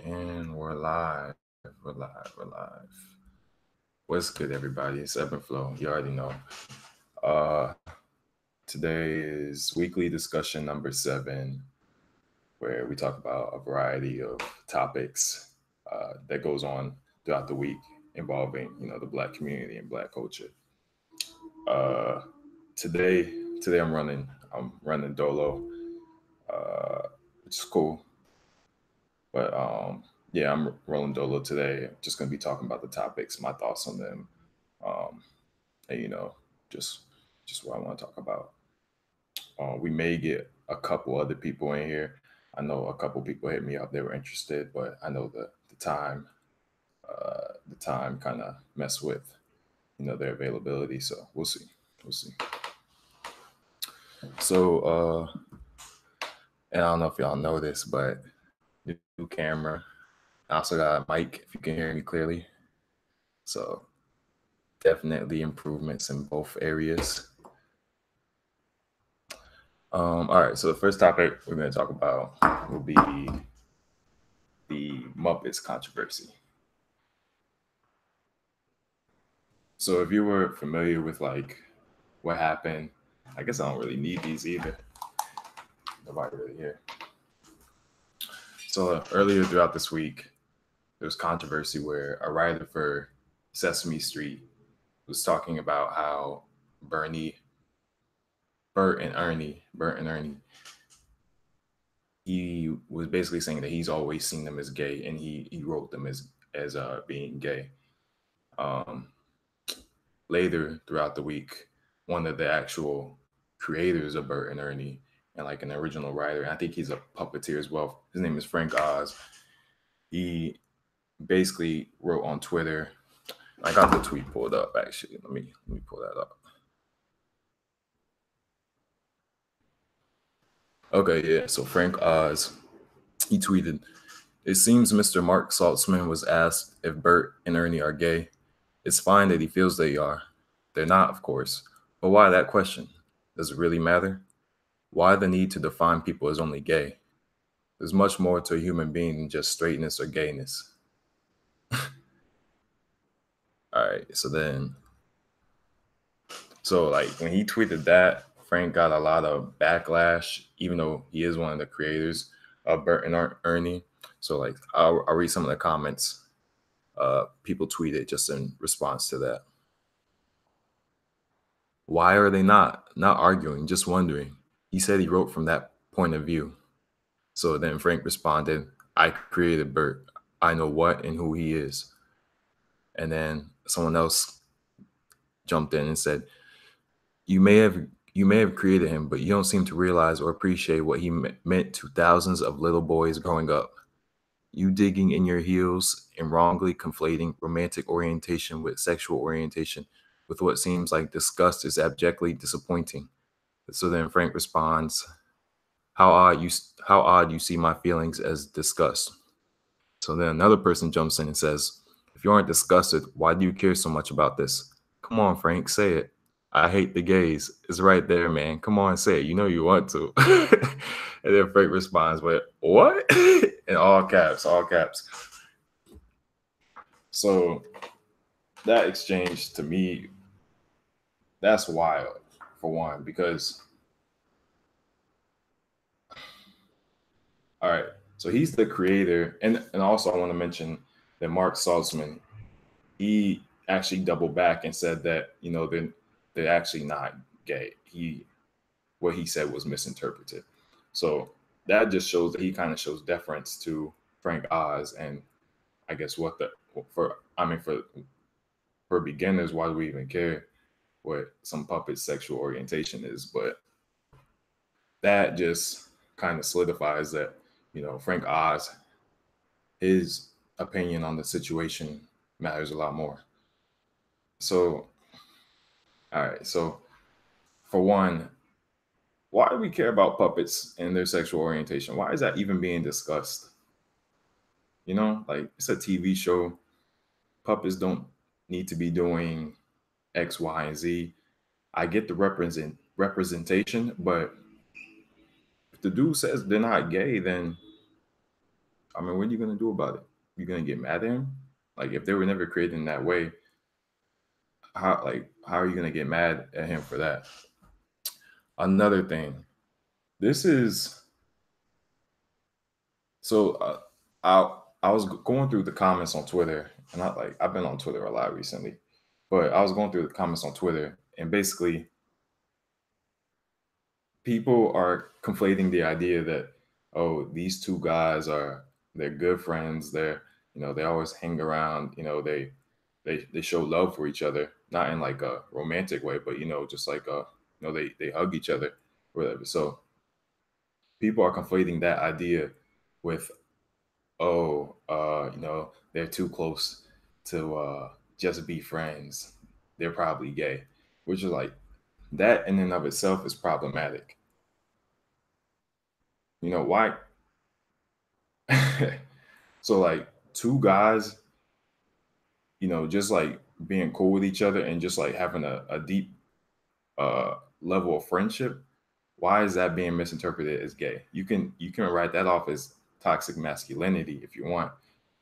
And we're live. We're live. We're live. What's good, everybody? It's Ebb and Flow. You already know. Uh, Today is weekly discussion number 7, where we talk about a variety of topics that goes on throughout the week involving, the Black community and Black culture. Uh, today, today I'm running Dolo, which is cool. But yeah, I'm rolling Dolo today. Just gonna be talking about the topics, my thoughts on them, um, and just just what I want to talk about. We may get a couple other people in here. I know a couple people hit me up; they were interested, but I know the time kind of mess with their availability. So we'll see. We'll see. So and I don't know if y'all know this, but new camera. I also got a mic if you can hear me clearly. So definitely improvements in both areas. All right, so the first topic we're going to talk about will be the Muppets controversy. So if you were familiar with like what happened, I guess I don't really need these either. Nobody really here. So earlier throughout this week, there was controversy where a writer for Sesame Street was talking about how Bernie, Bert and Ernie, he was basically saying that he's always seen them as gay, and he wrote them as being gay. Um, Later throughout the week, one of the actual creators of Bert and Ernie and like an original writer, I think he's a puppeteer as well. His name is Frank Oz. He basically wrote on Twitter. I got the tweet pulled up actually. Let me pull that up. Okay, yeah. So Frank Oz, he tweeted, "It seems Mr. Mark Saltzman was asked if Bert and Ernie are gay. It's fine that he feels they are. They're not, of course. But why that question? Does it really matter? Why the need to define people as only gay? There's much more to a human being than just straightness or gayness." All right, so like when he tweeted that, Frank got a lot of backlash, even though he is one of the creators of Bert and Ernie. So like I'll read some of the comments people tweeted just in response to that. "Why are they not arguing, just wondering? He said he wrote from that point of view." So then Frank responded, "I created Bert. I know what and who he is." And then someone else jumped in and said, "You may have created him, but you don't seem to realize or appreciate what he meant to thousands of little boys growing up. You digging in your heels and wrongly conflating romantic orientation with sexual orientation with what seems like disgust is abjectly disappointing." So then Frank responds, how odd you see my feelings as disgust." So then another person jumps in and says, "If you aren't disgusted, why do you care so much about this? Come on, Frank, say it. I hate the gays. It's right there, man. Come on, say it. You know you want to." And then Frank responds with, "What?" In all caps, all caps. So that exchange to me, that's wild for one, because all right, so he's the creator, and also I want to mention that Mark Saltzman, he actually doubled back and said that they're actually not gay. What he said was misinterpreted. So that just shows that he kind of shows deference to Frank Oz, and I guess what the for I mean for beginners, why do we even care what some puppet's sexual orientation is? But that just kind of solidifies that Frank Oz, his opinion on the situation matters a lot more. So all right, so for one, why do we care about puppets and their sexual orientation? Why is that even being discussed? Like it's a TV show. Puppets don't need to be doing X, Y, and Z. I get the representation, but if the dude says they're not gay, then I mean, what are you gonna do about it? You gonna get mad at him? Like if they were never created in that way, how are you gonna get mad at him for that? Another thing, this is so I was going through the comments on Twitter, and I've been on Twitter a lot recently, but I was going through the comments on Twitter, and basically people are conflating the idea that, oh, these two guys they're good friends, they always hang around, they show love for each other, not in like a romantic way, but just like they hug each other, whatever. So people are conflating that idea with, oh, they're too close to just be friends, they're probably gay, which is like, that in and of itself is problematic. Why? So like two guys, just like being cool with each other and just like having a deep level of friendship, why is that being misinterpreted as gay? You can write that off as toxic masculinity if you want,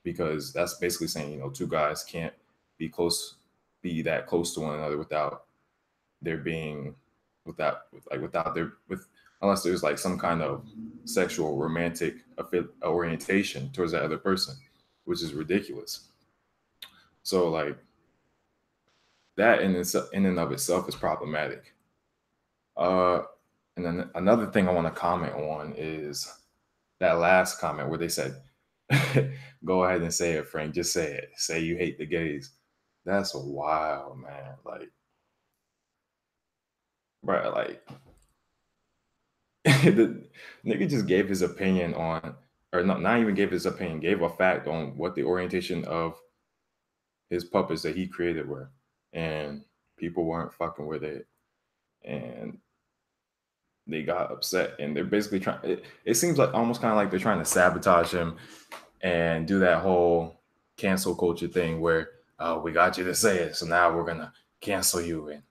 because that's basically saying, two guys can't be close, be that close to one another without there being, without their with unless there's like some kind of sexual romantic orientation towards that other person, which is ridiculous. So like that in and of itself is problematic. Uh, and then another thing I want to comment on is that last comment where they said, "Go ahead and say it, Frank. Just say it. Say you hate the gays." That's wild, man. Like, bro, like the nigga just gave his opinion on, or not even gave his opinion, gave a fact on what the orientation of his puppets that he created were, and people weren't fucking with it, and they got upset, and they're basically trying. It seems like almost kind of like they're trying to sabotage him and do that whole cancel culture thing where, oh, we got you to say it, so now we're gonna cancel you and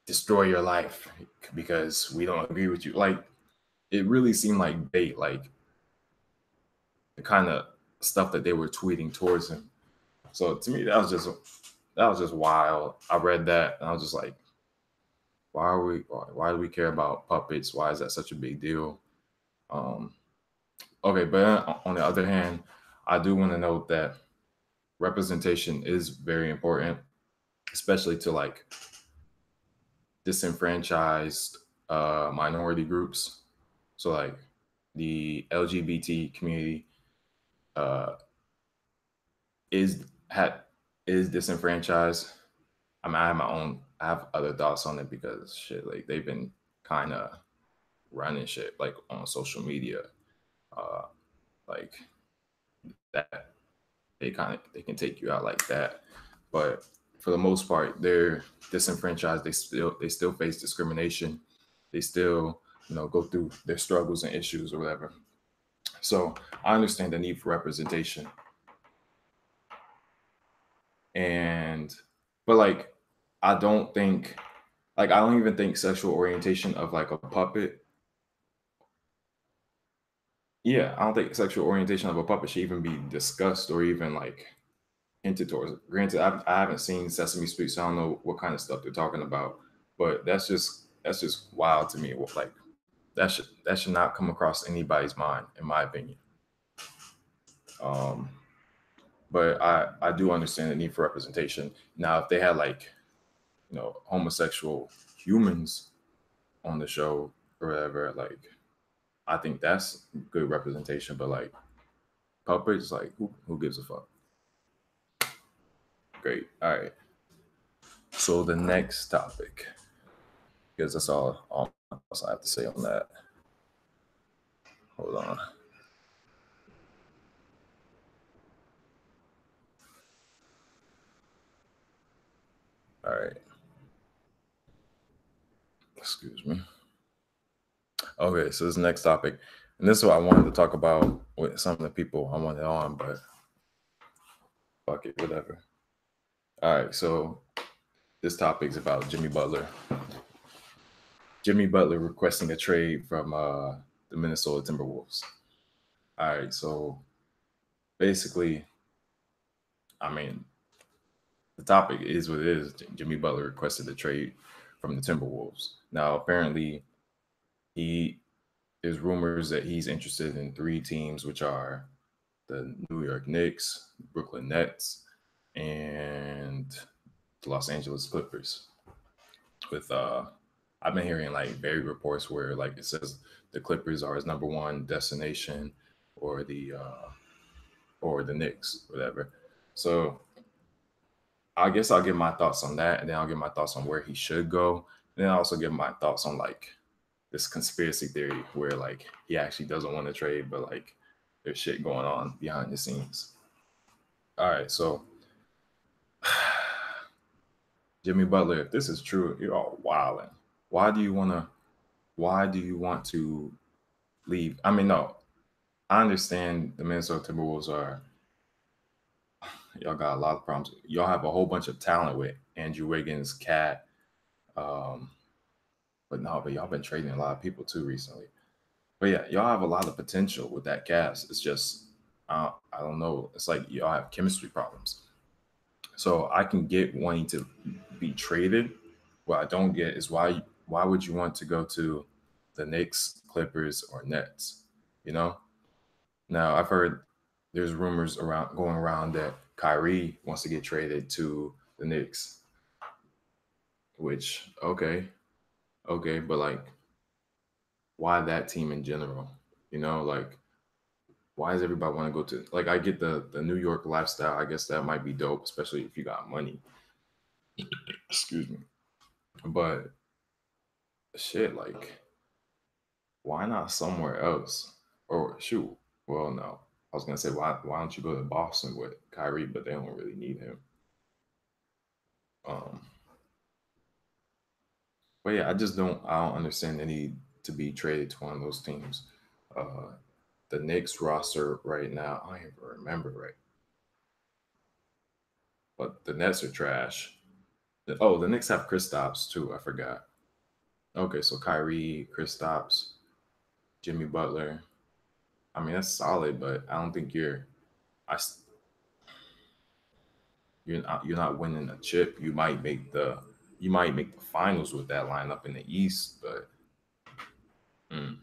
destroy your life because we don't agree with you. Like it really seemed like bait, like the kind of stuff that they were tweeting towards him. So to me, that was just wild. I read that and I was just like, why do we care about puppets? Why is that such a big deal? Um, okay, but on the other hand, I do want to note that representation is very important, especially to like disenfranchised minority groups. So like the LGBT community uh, is had is disenfranchised. I mean, I have other thoughts on it because shit, like they've been kind of running shit like on social media, uh, like that. They can take you out like that, but for the most part, they're disenfranchised. They still face discrimination. They still go through their struggles and issues or whatever. So I understand the need for representation, and but like I don't even think sexual orientation of like a puppet. Yeah, I don't think sexual orientation of a puppet should even be discussed or even like hinted towards. Granted, I haven't seen Sesame Street, so I don't know what kind of stuff they're talking about. But that's just wild to me. Like that should not come across anybody's mind, in my opinion. Um, but I do understand the need for representation. Now, if they had like homosexual humans on the show or whatever, like I think that's good representation. But like puppets, like who gives a fuck? Great. All right. So the next topic, because that's all else I have to say on that. Hold on. All right. Excuse me. Okay, so this next topic, and this is what I wanted to talk about with some of the people I wanted on, but fuck it, whatever. All right, so this topic is about Jimmy Butler. Jimmy Butler requesting a trade from the Minnesota Timberwolves. All right, so basically, I mean, the topic is what it is. Jimmy Butler requested a trade from the Timberwolves. Now, apparently, he there's rumors that he's interested in three teams, which are the New York Knicks, Brooklyn Nets, and the Los Angeles Clippers. With I've been hearing like varied reports where like it says the Clippers are his number one destination, or the Knicks, whatever. So I guess I'll give my thoughts on that, and then I'll give my thoughts on where he should go, and then I'll also give my thoughts on like this conspiracy theory where like he actually doesn't want to trade, but like there's shit going on behind the scenes. All right, so Jimmy Butler, if this is true, you're all wilding. Why do you want to? Why do you want to leave? I mean, no, I understand the Minnesota Timberwolves are y'all got a lot of problems. Y'all have a whole bunch of talent with Andrew Wiggins, Cat, um, but no, but y'all been trading a lot of people too recently. But yeah, y'all have a lot of potential with that cast. It's just I don't know. It's like y'all have chemistry problems. So I can get wanting to be traded. What I don't get is why would you want to go to the Knicks, Clippers, or Nets? You know. Now I've heard there's rumors around going around that Kyrie wants to get traded to the Knicks. Which okay, but like, why that team in general? You know, like why does everybody want to go to, like, I get the New York lifestyle. I guess that might be dope, especially if you got money. Excuse me. But shit, like, why not somewhere else? Or shoot, well, no. I was gonna say why don't you go to Boston with Kyrie, but they don't really need him. Um, but yeah, I don't understand the need to be traded to one of those teams. Uh, the Knicks roster right now, I don't even remember right, but the Nets are trash. Oh, the Knicks have Kristaps too. I forgot. Okay, so Kyrie, Kristaps, Jimmy Butler. I mean, that's solid, but I don't think I s- you're not winning a chip. You might make the finals with that lineup in the East, but mm,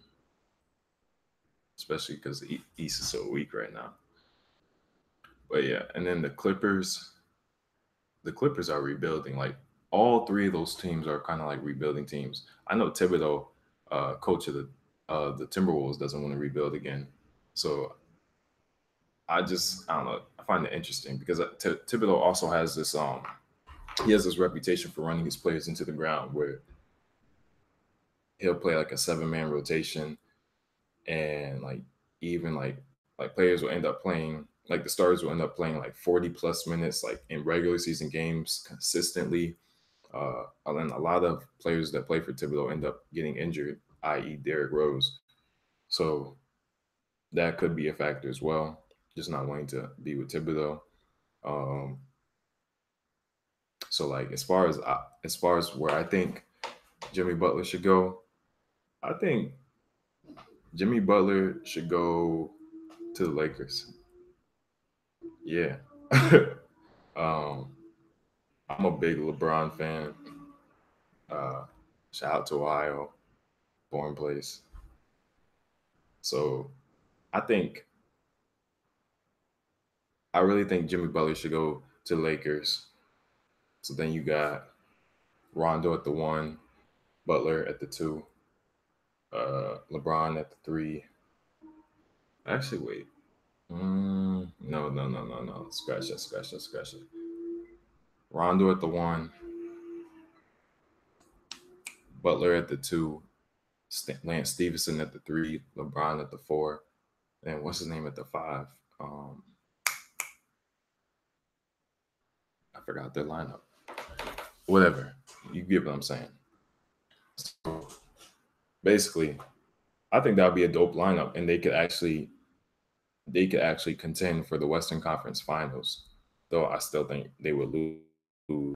especially because the East is so weak right now. But yeah, and then the Clippers are rebuilding. Like all three of those teams are kind of like rebuilding teams. I know Thibodeau, coach of the Timberwolves, doesn't want to rebuild again. So I don't know. I find it interesting because Thibodeau also has this he has this reputation for running his players into the ground where he'll play like a 7-man rotation, and like even like players will end up playing, like the stars will end up playing like 40 plus minutes like in regular season games consistently. And then a lot of players that play for Thibodeau end up getting injured, i.e. Derrick Rose. So that could be a factor as well, just not wanting to be with Thibodeau. Um, so like as far as where I think Jimmy Butler should go, I think Jimmy Butler should go to the Lakers. Yeah. um, I'm a big LeBron fan. Uh, Shout out to Ohio, born place. So I think I really think Jimmy Butler should go to the Lakers. So then you got Rondo at the one, Butler at the two, LeBron at the three. Actually, wait. No. Scratch that, scratch that, scratch that. Rondo at the one, Butler at the two, Lance Stevenson at the three, LeBron at the four, and what's his name at the five? Um, I forgot their lineup. Whatever. You get what I'm saying. So basically, I think that would be a dope lineup, and they could actually contend for the Western Conference Finals. Though I still think they would lose.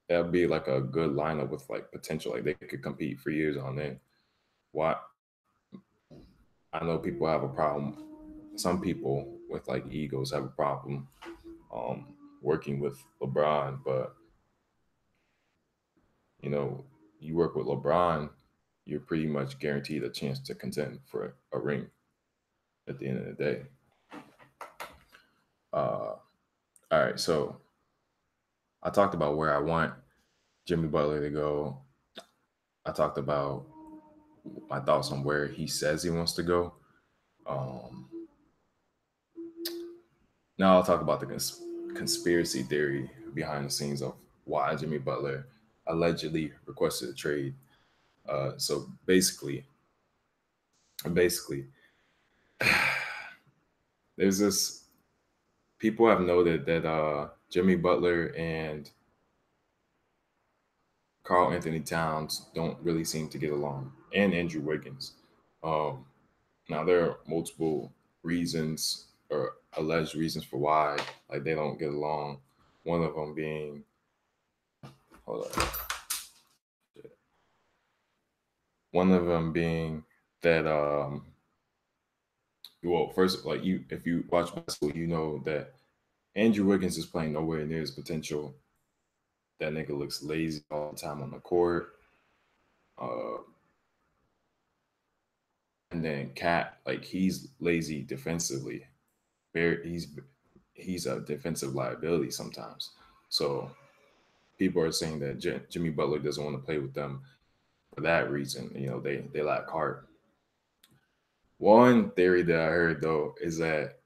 That'd be like a good lineup with like potential. Like they could compete for years on end. Why? I know people have a problem some people with like egos have a problem working with LeBron, but you know, you work with LeBron, you're pretty much guaranteed a chance to contend for a ring at the end of the day. All right, so I talked about where I want Jimmy Butler to go. I talked about my thoughts on where he says he wants to go. Um, Now I'll talk about the conspiracy theory behind the scenes of why Jimmy Butler allegedly requested a trade. So basically, there's this. People have noted that Jimmy Butler and Carl Anthony Towns don't really seem to get along, and Andrew Wiggins. Um, Now there are multiple reasons or alleged reasons for why like they don't get along. One of them being, hold on, one of them being that well, first, like, you, if you watch basketball, you know that Andrew Wiggins is playing nowhere near his potential. That nigga looks lazy all the time on the court. Uh, and then Cat, like, he's lazy defensively. Very, he's a defensive liability sometimes. So people are saying that Jimmy Butler doesn't want to play with them for that reason. You know, they lack heart. One theory that I heard though is that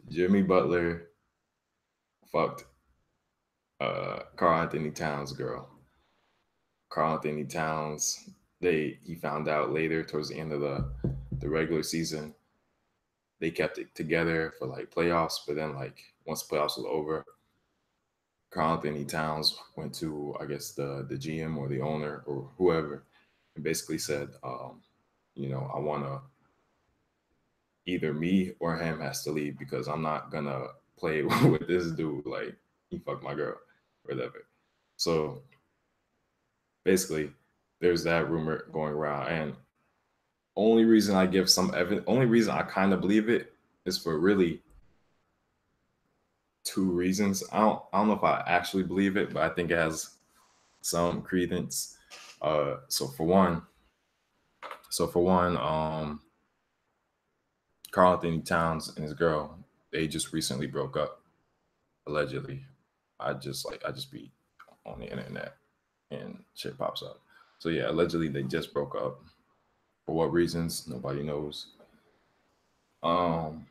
Jimmy Butler fucked Carl Anthony Towns' girl. Carl Anthony Towns, he found out later towards the end of the regular season. They kept it together for like playoffs, but then like once playoffs was over, Carl Anthony Towns went to, I guess, the GM or the owner or whoever, and basically said, you know, I want to, either me or him has to leave because I'm not gonna play with this dude. Like, he fucked my girl or whatever. So basically, there's that rumor going around, and only reason I give some evidence, only reason I kind of believe it is for really two reasons. I don't know if I actually believe it, but I think it has some credence. Uh, so for one, Carl Anthony Towns and his girl, they just recently broke up, allegedly. I just be on the internet and shit pops up. So yeah, allegedly they just broke up. For what reasons? Nobody knows. Um,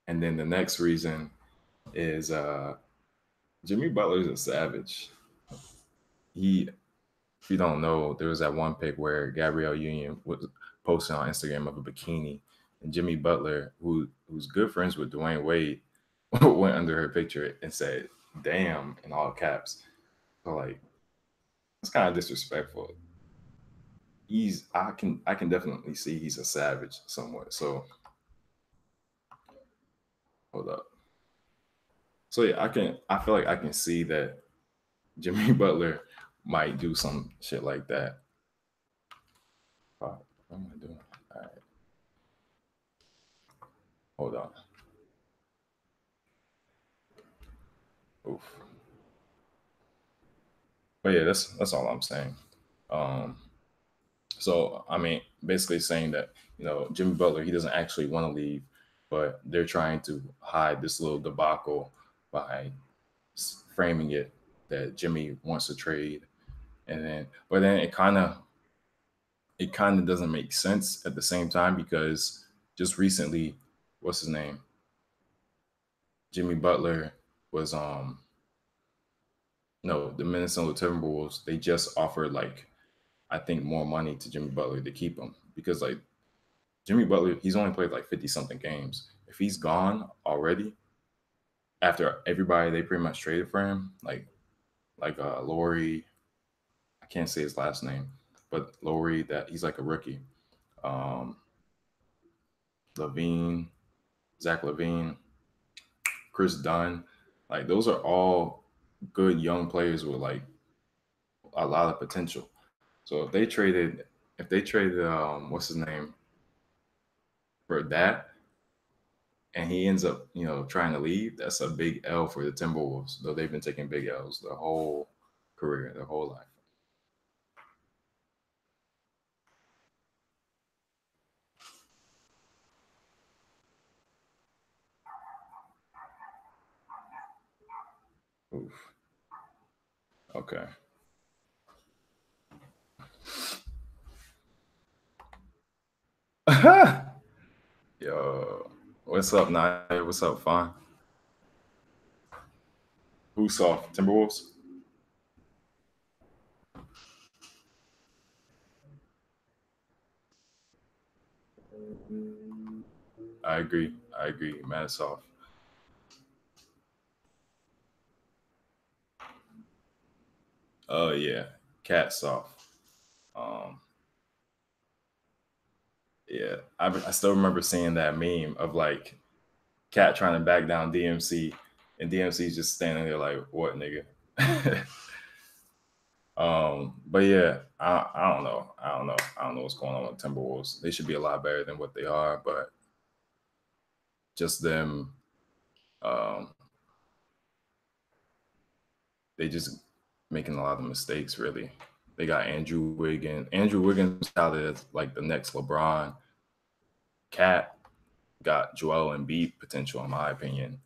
and then the next reason is Jimmy Butler's a savage. He, if you don't know, there was that one pic where Gabrielle Union was posting on Instagram of a bikini, and Jimmy Butler, who's good friends with Dwayne Wade, went under her picture and said "damn" in all caps. So like, it's kind of disrespectful. I can definitely see he's a savage somewhat. So hold up. So yeah, I feel like I can see that Jimmy Butler might do some shit like that. What am I doing? All right, hold on. Oof. But yeah, that's all I'm saying. Um, so I mean, basically saying that, you know, Jimmy Butler, he doesn't actually want to leave, but they're trying to hide this little debacle by framing it that Jimmy wants to trade, and then but then it kind of doesn't make sense at the same time because just recently, what's his name, Jimmy Butler was no, the Minnesota Timberwolves, they just offered like, I think, more money to Jimmy Butler to keep him because like Jimmy Butler, he's only played like 50 something games. If he's gone already after everybody they pretty much traded for him, like Laurie, I can't say his last name, but Laurie, that he's like a rookie. Um, Levine, Zach Levine, Chris Dunn, like those are all good young players with like a lot of potential. So if if they traded what's his name for that, and he ends up trying to leave, that's a big L for the Timberwolves. Though they've been taking big L's the whole career, their whole life. Oof. Okay. Yo, what's up, Naya? What's up, Fine? Who's soft? Timberwolves? I agree. I agree. Mad soft. Oh yeah, cat soft. Um, yeah, I still remember seeing that meme of like cat trying to back down DMC, and DMC's just standing there like, "What, nigga?" But yeah, I don't know. I don't know. I don't know what's going on with Timberwolves. They should be a lot better than what they are, but just them, um, they just making a lot of mistakes. Really, they got Andrew Wiggins. Andrew Wiggins out as like the next LeBron. Cat got Joel Embiid potential, in my opinion,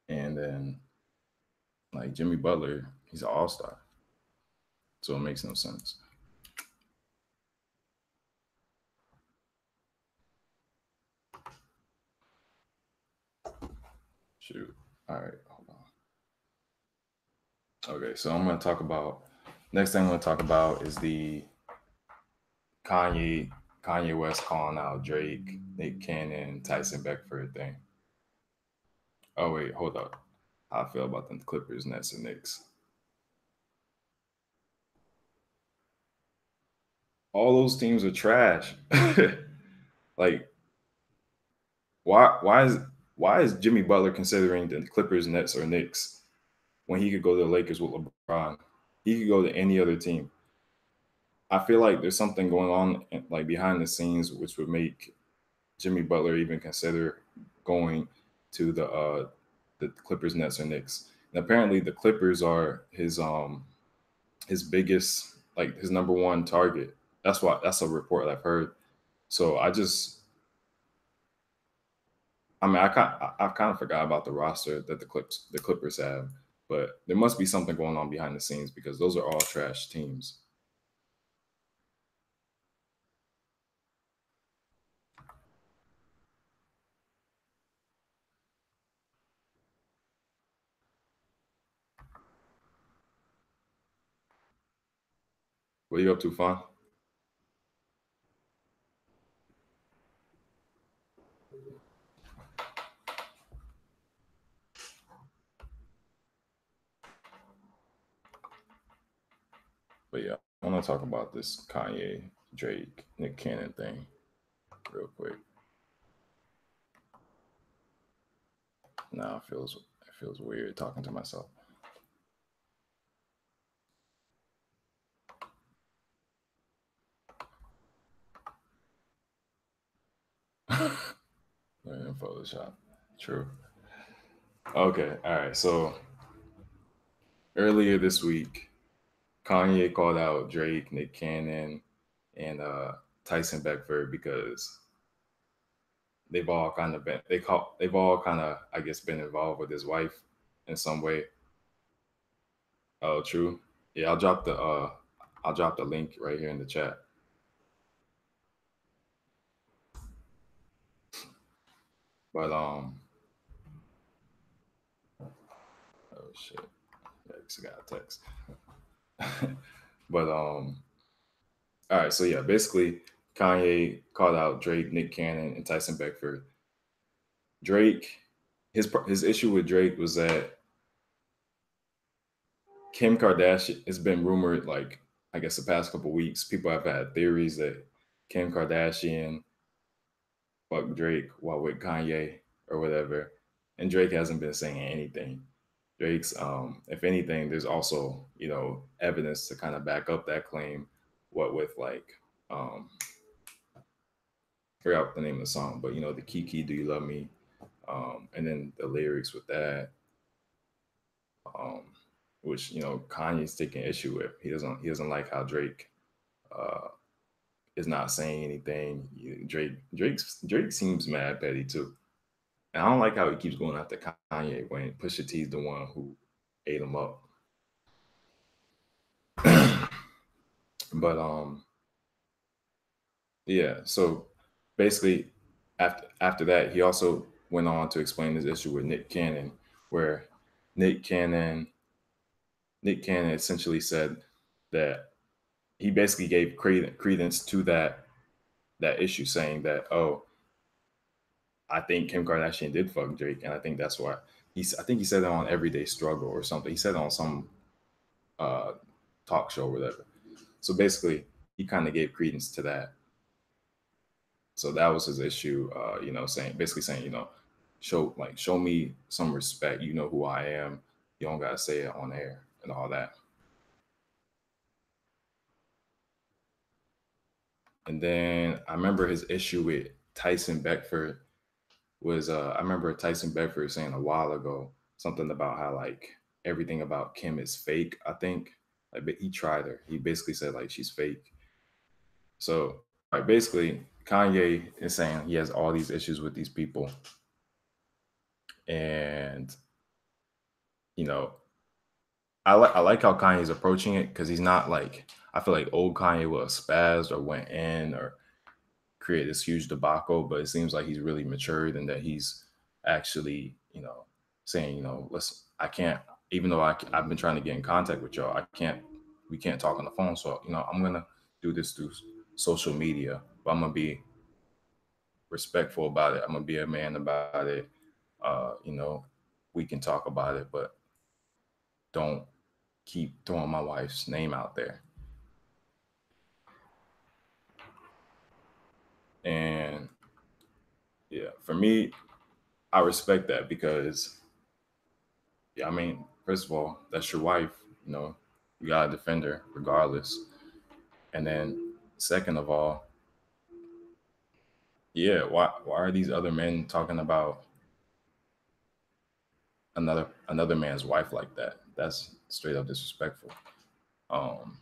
and then like Jimmy Butler, he's an all star, so it makes no sense. Shoot. All right, hold on. Okay, so I'm gonna talk about next thing I'm gonna talk about is the Kanye Kanye West calling out Drake, Nick Cannon, Tyson Beckford thing. Oh wait, hold up. How I feel about the Clippers, Nets, and Knicks. All those teams are trash. Like why is Jimmy Butler considering the Clippers, Nets, or Knicks when he could go to the Lakers with LeBron? He could go to any other team. I feel like there's something going on like behind the scenes which would make Jimmy Butler even consider going to the Clippers, Nets, or Knicks. And apparently, the Clippers are his biggest, like his number one target. That's a report I've heard. So I mean, I've kind of forgot about the roster that the Clippers have, but there must be something going on behind the scenes because those are all trash teams. What are you up to, Fun? But yeah, I want to talk about this Kanye, Drake, Nick Cannon thing real quick. Now it feels weird talking to myself. In Photoshop. True. Okay. All right. So earlier this week, Kanye called out Drake, Nick Cannon, and Tyson Beckford because they've all kind of I guess been involved with his wife in some way. Oh, true. Yeah, I'll drop the link right here in the chat. But oh shit, Yikes, I got a text. But all right, so yeah, basically Kanye called out Drake, Nick Cannon, and Tyson Beckford. Drake, his issue with Drake was that Kim Kardashian. It's been rumored, like I guess the past couple weeks, people have had theories that Kim Kardashian fucked Drake while with Kanye or whatever, and Drake hasn't been saying anything. Drake's, if anything, there's also evidence to kind of back up that claim. what with like forgot the name of the song, but you know, the Kiki Do You Love Me? And then the lyrics with that, um, which you know Kanye's taking issue with. He doesn't like how Drake uh, is not saying anything. Drake seems mad petty too, and I don't like how he keeps going after Kanye when Pusha T's the one who ate him up. But yeah. So basically, after that, he also went on to explain his issue with Nick Cannon, where Nick Cannon Nick Cannon essentially said that he basically gave credence to that issue, saying that, oh, I think Kim Kardashian did fuck Drake, and I think that's why I think he said that on Everyday Struggle or something. He said it on some uh, talk show or whatever. So basically, he kind of gave credence to that. So that was his issue, you know, basically saying, you know, show me some respect. You know who I am. You don't gotta say it on air and all that. And then I remember his issue with Tyson Beckford was I remember Tyson Beckford saying a while ago something about how like everything about Kim is fake. I think like but he tried her. He basically said like she's fake. So like basically Kanye is saying he has all these issues with these people, and you know I like how Kanye's approaching it because he's not like I feel like old Kanye would have spazzed or went in or create this huge debacle, but it seems like he's really matured and that he's actually, you know, saying, you know, listen, I can't, even though I've been trying to get in contact with y'all, we can't talk on the phone. So, you know, I'm going to do this through social media, but I'm going to be respectful about it. I'm going to be a man about it. You know, we can talk about it, but don't keep throwing my wife's name out there. And yeah, for me, I respect that because yeah, I mean, first of all, that's your wife. You know, you gotta defend her regardless. And then, second of all, yeah, why are these other men talking about another man's wife like that? That's straight up disrespectful. Um,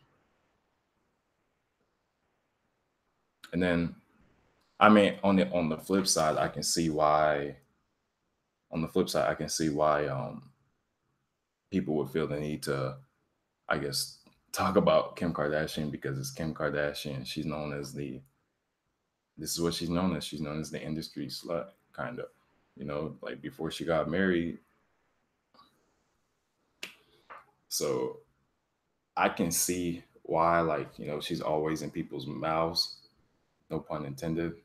and then, I mean, on the flip side, I can see why. On the flip side, I can see why people would feel the need to, I guess, talk about Kim Kardashian because it's Kim Kardashian. She's known as the this is what she's known as. She's known as the industry slut, kind of. You know, like before she got married. So I can see why, like, you know, she's always in people's mouths. No pun intended.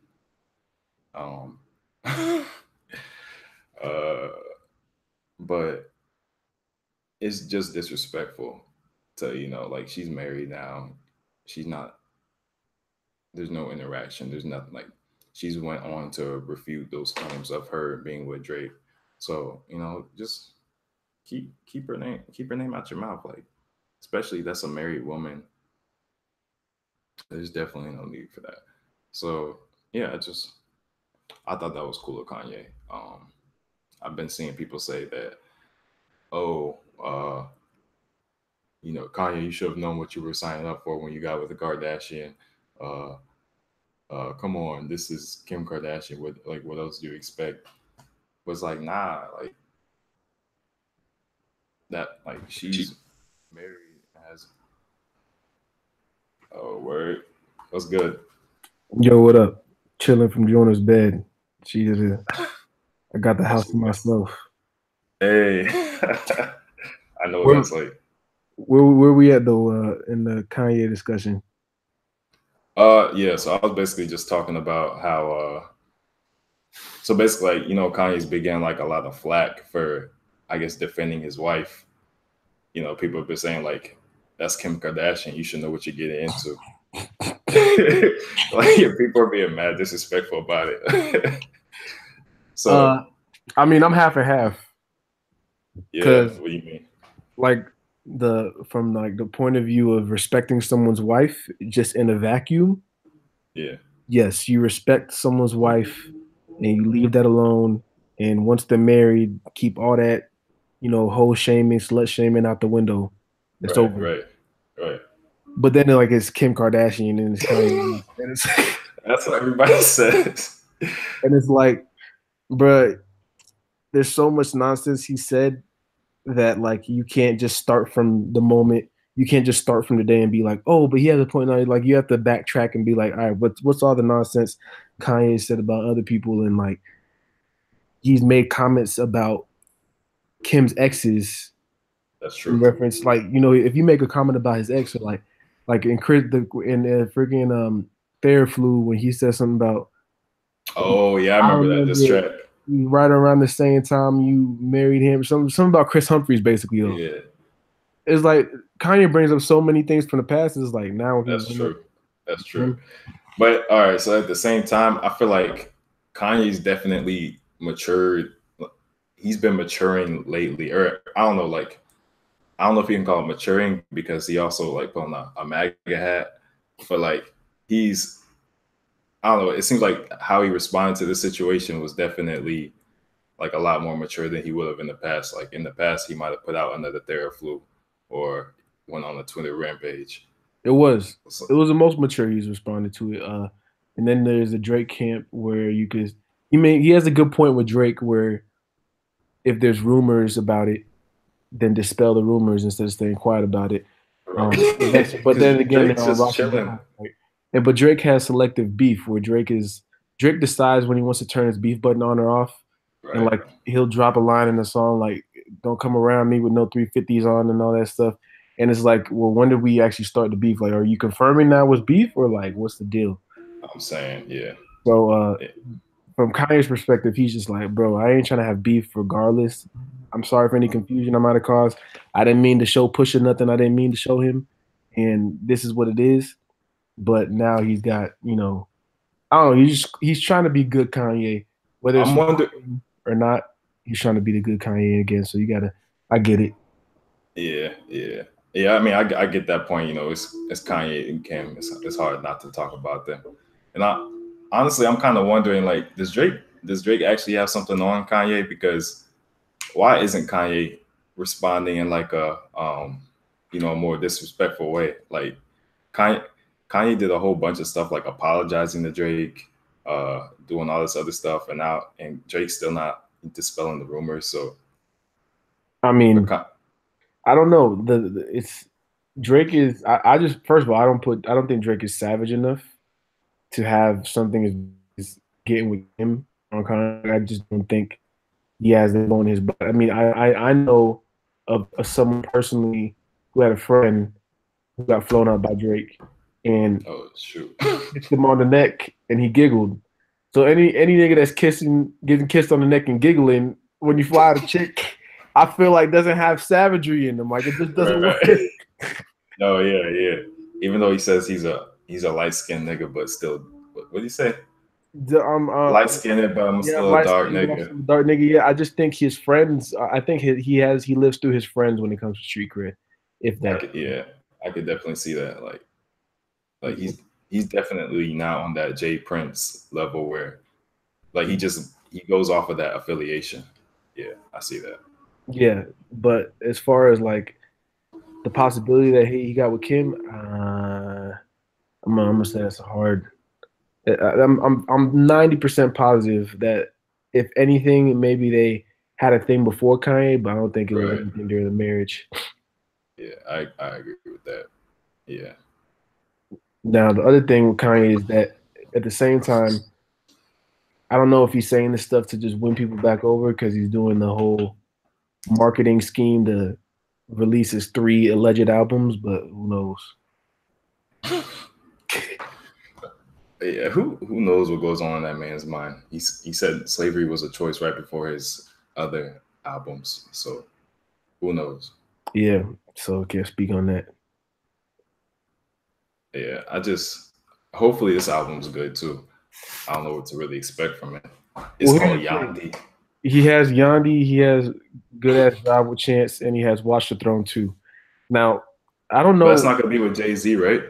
Um, uh, but it's just disrespectful to, you know, like she's married now. She's not. There's no interaction. There's nothing like. She's went on to refute those claims of her being with Drake. So you know, just keep her name out your mouth, like especially that's a married woman. There's definitely no need for that. So yeah, I thought that was cool of Kanye. I've been seeing people say that, oh, you know, Kanye, you should have known what you were signing up for when you got with the Kardashian. Uh, come on, this is Kim Kardashian. What else do you expect? Was like, nah, like that, like she's married, has oh word, what's good? Yo, what up? Chilling from Jonah's bed. She did it. I got the house That's to myself. hey, I know what Where that's like. where we at though in the Kanye discussion? Yeah, so I was basically just talking about how so basically like, you know, Kanye's began like a lot of flack for I guess defending his wife. You know, people have been saying like that's Kim Kardashian, you should know what you're getting into. Like yeah, people are being mad disrespectful about it. So Uh, I mean, I'm half and half yeah, because what do you mean? like from like the point of view of respecting someone's wife just in a vacuum. Yeah, Yes, you respect someone's wife and you leave that alone. And once they're married, keep all that, whole shaming, slut shaming out the window. It's right, over. right, right. But then like it's Kim Kardashian and it's Kanye West. And it's That's what everybody says. and it's like, bruh, there's so much nonsense he said that like you can't just start from the moment. You can't just start from the day and be like, oh, but he has a point on it. Like you have to backtrack and be like, all right, what's all the nonsense Kanye said about other people, and like he's made comments about Kim's exes That's in true. reference, like if you make a comment about his ex, or like in Chris in freaking Theraflu when he said something about, Oh yeah, I I remember that diss remember track. right around the same time you married him, something about Chris Humphries basically though. Yeah, It's like Kanye brings up so many things from the past. It's like now he's that's true. That's true. But all right, so at the same time, I feel like Kanye's definitely matured. He's been maturing lately, or I don't know if you can call it maturing because he also like put on a MAGA hat, but like he's I don't know. It seems like how he responded to the situation was definitely like a lot more mature than he would have in the past. Like in the past, he might have put out another Theraflu or went on a Twitter rampage. It was. So, It was the most mature he's responded to it. And then there's the Drake camp where he has a good point with Drake where if there's rumors about it, then dispel the rumors instead of staying quiet about it. But because then again, they're Drake's on just Rocky chilling. Ball, right? But Drake has selective beef where Drake decides when he wants to turn his beef button on or off, and Right. like he'll drop a line in the song like "Don't come around me with no 350s on" and all that stuff. And it's like, well, when did we actually start the beef? Like, are you confirming that was beef or like what's the deal? I'm saying, yeah. So Yeah. from Kanye's perspective, he's just like, bro, I ain't trying to have beef regardless. I'm sorry for any confusion I might have caused. I didn't mean to show Pusha nothing. I didn't mean to show him. And this is what it is. But now he's got, I don't know, he's trying to be good Kanye. Whether it's I'm wondering. or not, he's trying to be the good Kanye again. So I get it. Yeah, yeah, yeah. I mean, I get that point. You know, it's Kanye and Kim. It's hard not to talk about them. And honestly, I'm kind of wondering, like, does Drake actually have something on Kanye? Because why isn't Kanye responding in like a more disrespectful way? Like Kanye did a whole bunch of stuff like apologizing to Drake, doing all this other stuff, and Drake's still not dispelling the rumors. So I mean, I don't know. It's Drake is I just first of all, I don't think Drake is savage enough to have something is getting with him on Kanye. I just don't think he has that on his butt. I mean, I know of someone personally who had a friend who got flown out by Drake and oh shoot. kissed him on the neck and he giggled. So any nigga that's getting kissed on the neck and giggling when you fly out a chick, I feel like doesn't have savagery in them. Like it just doesn't Right, work. right. No, yeah, yeah. Even though he says he's a light skinned nigga, but still, what do you say? Light skinned, but I'm Yeah, still a light dark skin, but I'm nigga. still a dark nigga. Yeah, I just think his friends. I think he lives through his friends when it comes to street cred, if that. Yeah, I could definitely see that. Like he's definitely not on that Jay Prince level where like he goes off of that affiliation. Yeah, I see that. Yeah, but as far as like the possibility that he got with Kim, I'm gonna say that's hard. I'm 90% positive that if anything, maybe they had a thing before Kanye, but I don't think it was Right. anything during the marriage. Yeah, I agree with that. Yeah. Now the other thing with Kanye is that at the same time, I don't know if he's saying this stuff to just win people back over because he's doing the whole marketing scheme to release his 3 alleged albums, but who knows? Yeah, who knows what goes on in that man's mind? He said slavery was a choice right before his other albums. So who knows? Yeah, so can't speak on that. Yeah, hopefully this album's good too. I don't know what to really expect from it. It's Well, called here's the thing. Yandi. He has Yandi, he has Good Ass Job with Chance, and he has Watch the Throne too. Now, I don't know. But it's not gonna be with Jay-Z, right?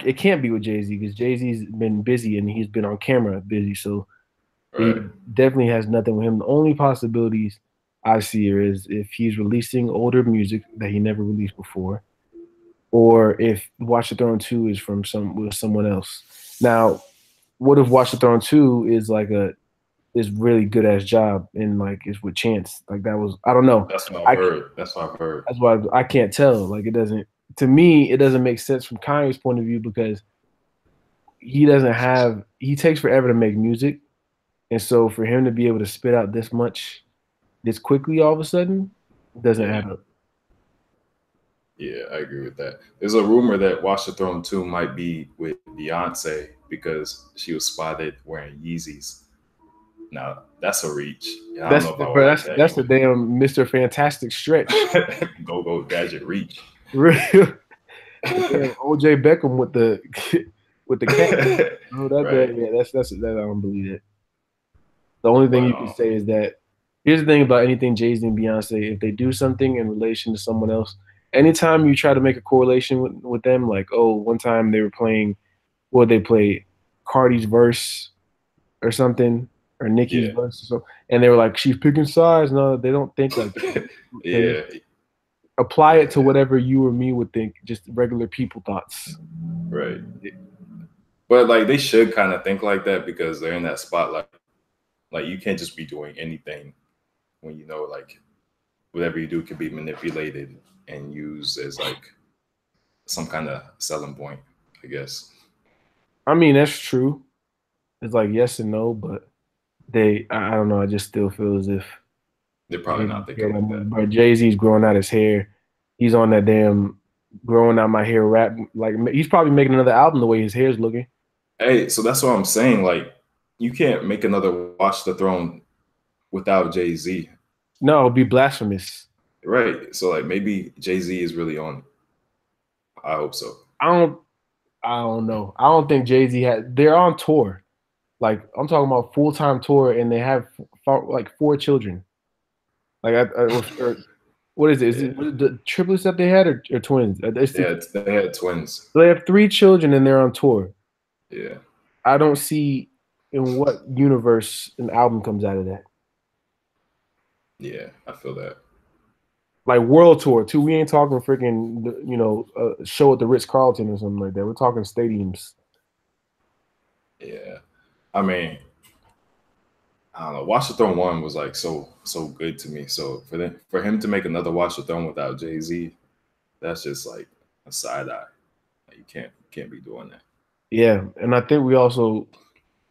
It can't be with Jay-Z because Jay-Z's been busy and he's been on camera busy, so he Right. definitely has nothing with him. The only possibilities I see here is if he's releasing older music that he never released before, or if Watch the Throne 2 is from someone else. Now, what if Watch the Throne 2 is like is really good ass job and like it's with Chance? Like that was, I don't know. That's what I've heard. That's what I've heard. That's why I can't tell. Like it doesn't, to me, it doesn't make sense from Kanye's point of view because he takes forever to make music. And so for him to be able to spit out this much this quickly all of a sudden doesn't add up. Yeah, I agree with that. There's a rumor that Watch the Throne 2 might be with Beyonce because she was spotted wearing Yeezys. Now that's a reach. I don't know if I would like that. That's the damn Mr. Fantastic stretch. Go gadget reach. Real OJ Beckham with the cat. Oh, right. Yeah, that's that. I don't believe it. The only thing you can say is that here's the thing about anything Jay-Z and Beyonce: if they do something in relation to someone else, anytime you try to make a correlation with them, like one time they were playing, they play Cardi's verse or something, or Nicki's verse or something, and they were like, she's picking sides. No, they don't think like that. Yeah. Apply it to whatever you or me would think, just regular people thoughts. Right. But like they should kind of think like that because they're in that spotlight. Like you can't just be doing anything when you know like whatever you do can be manipulated and used as like some kind of selling point, I guess. I mean, that's true. It's like yes and no, but I don't know. I just still feel as if they're probably not thinking like that. But Jay-Z's growing out his hair. He's on that damn growing out my hair rap. Like he's probably making another album the way his hair's looking. Hey, so that's what I'm saying. Like you can't make another Watch the Throne without Jay-Z. No, it'd be blasphemous. Right. So like maybe Jay-Z is really on it. I hope so. I don't know. I don't think Jay-Z they're on tour. Like I'm talking about full-time tour and they have like 4 children. Like what is it? Is it the triplets that they had or twins? They had twins. So they have 3 children and they're on tour. Yeah. I don't see in what universe an album comes out of that. Yeah, I feel that. Like world tour too. We ain't talking freaking show at the Ritz-Carlton or something like that. We're talking stadiums. Yeah. I mean, I don't know. Watch the Throne 1 was like so good to me. So for him to make another Watch the Throne without Jay-Z, that's just like a side eye. Like, you can't be doing that. Yeah, and I think we also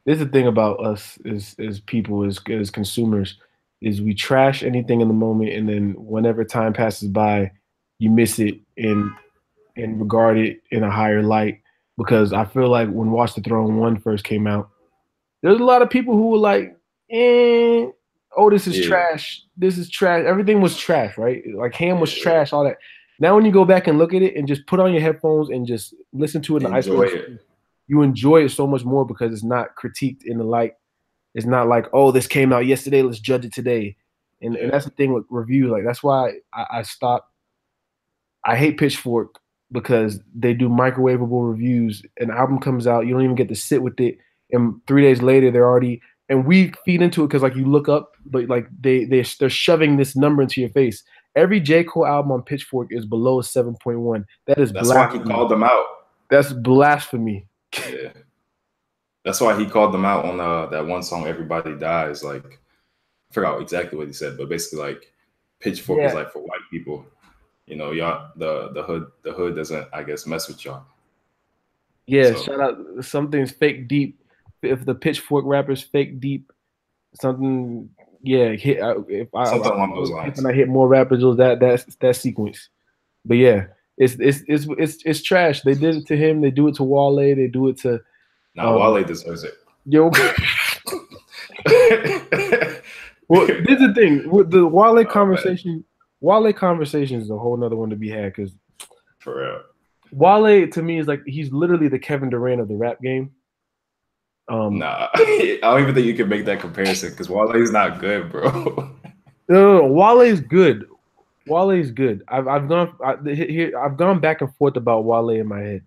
this is the thing about us as people as consumers is we trash anything in the moment and then whenever time passes by, you miss it and regard it in a higher light. Because I feel like when Watch the Throne 1 first came out, there's a lot of people who were like, this is trash. This is trash. Everything was trash, right? Like Ham was trash, all that. Now when you go back and look at it and just put on your headphones and just listen to it in isolation, you enjoy it so much more because it's not critiqued in the light. It's not like, this came out yesterday, let's judge it today. And that's the thing with reviews. Like that's why I stopped. I hate Pitchfork because they do microwavable reviews. An album comes out, you don't even get to sit with it. And 3 days later, they're already, and we feed into it because like you look up, but like they're shoving this number into your face. Every J. Cole album on Pitchfork is below 7.1. That's blasphemy. Why he called them out. That's blasphemy. Yeah, that's why he called them out on that one song, "Everybody Dies." Like, I forgot exactly what he said, but basically, like, Pitchfork is like for white people. You know, y'all, the hood doesn't, I guess, mess with y'all. Yeah, shout out. Something's fake deep. If the Pitchfork rappers fake deep, something. Yeah, something along those lines. When I hit more rappers, it was that sequence. But yeah, it's trash. They did it to him. They do it to Wale. They do it to. Wale deserves it. Yo. Well, this is the thing with the Wale conversation. Man. Wale conversation is a whole nother one to be had because. For real. Wale to me is like he's literally the Kevin Durant of the rap game. Nah, I don't even think you can make that comparison because Wale's not good, bro. No, Wale is good. Wale's good. I've gone back and forth about Wale in my head.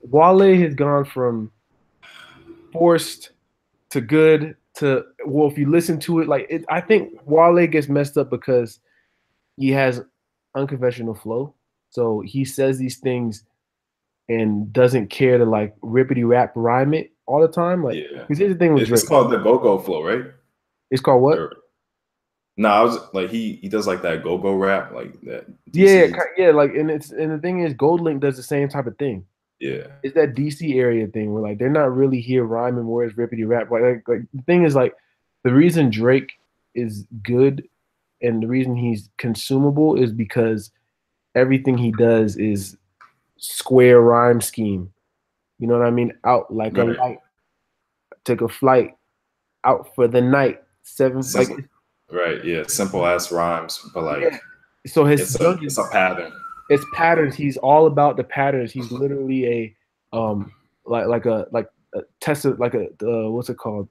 Wale has gone from forced to good to, well, if you listen to it, like I think Wale gets messed up because he has unconventional flow. So he says these things and doesn't care to like rippity rap rhyme it all the time. Like, Yeah, because here's the thing with it's Drake. called the go-go flow, right? It's called what? No, I was like he does like that go-go rap, like that. Yeah, DC. yeah. Like, and the thing is, GoldLink does the same type of thing. Yeah, It's that DC area thing where like they're not really here rhyming words rippity rap. Like the thing is like the reason Drake is good and the reason he's consumable is because everything he does is square rhyme scheme. You know what I mean? Out like a right. light, took a flight, out for the night. Seven like Simple, right? Yeah, simple ass rhymes, but like yeah. So his it's a pattern. it's patterns. He's all about the patterns. He's literally like a test like a what's it called?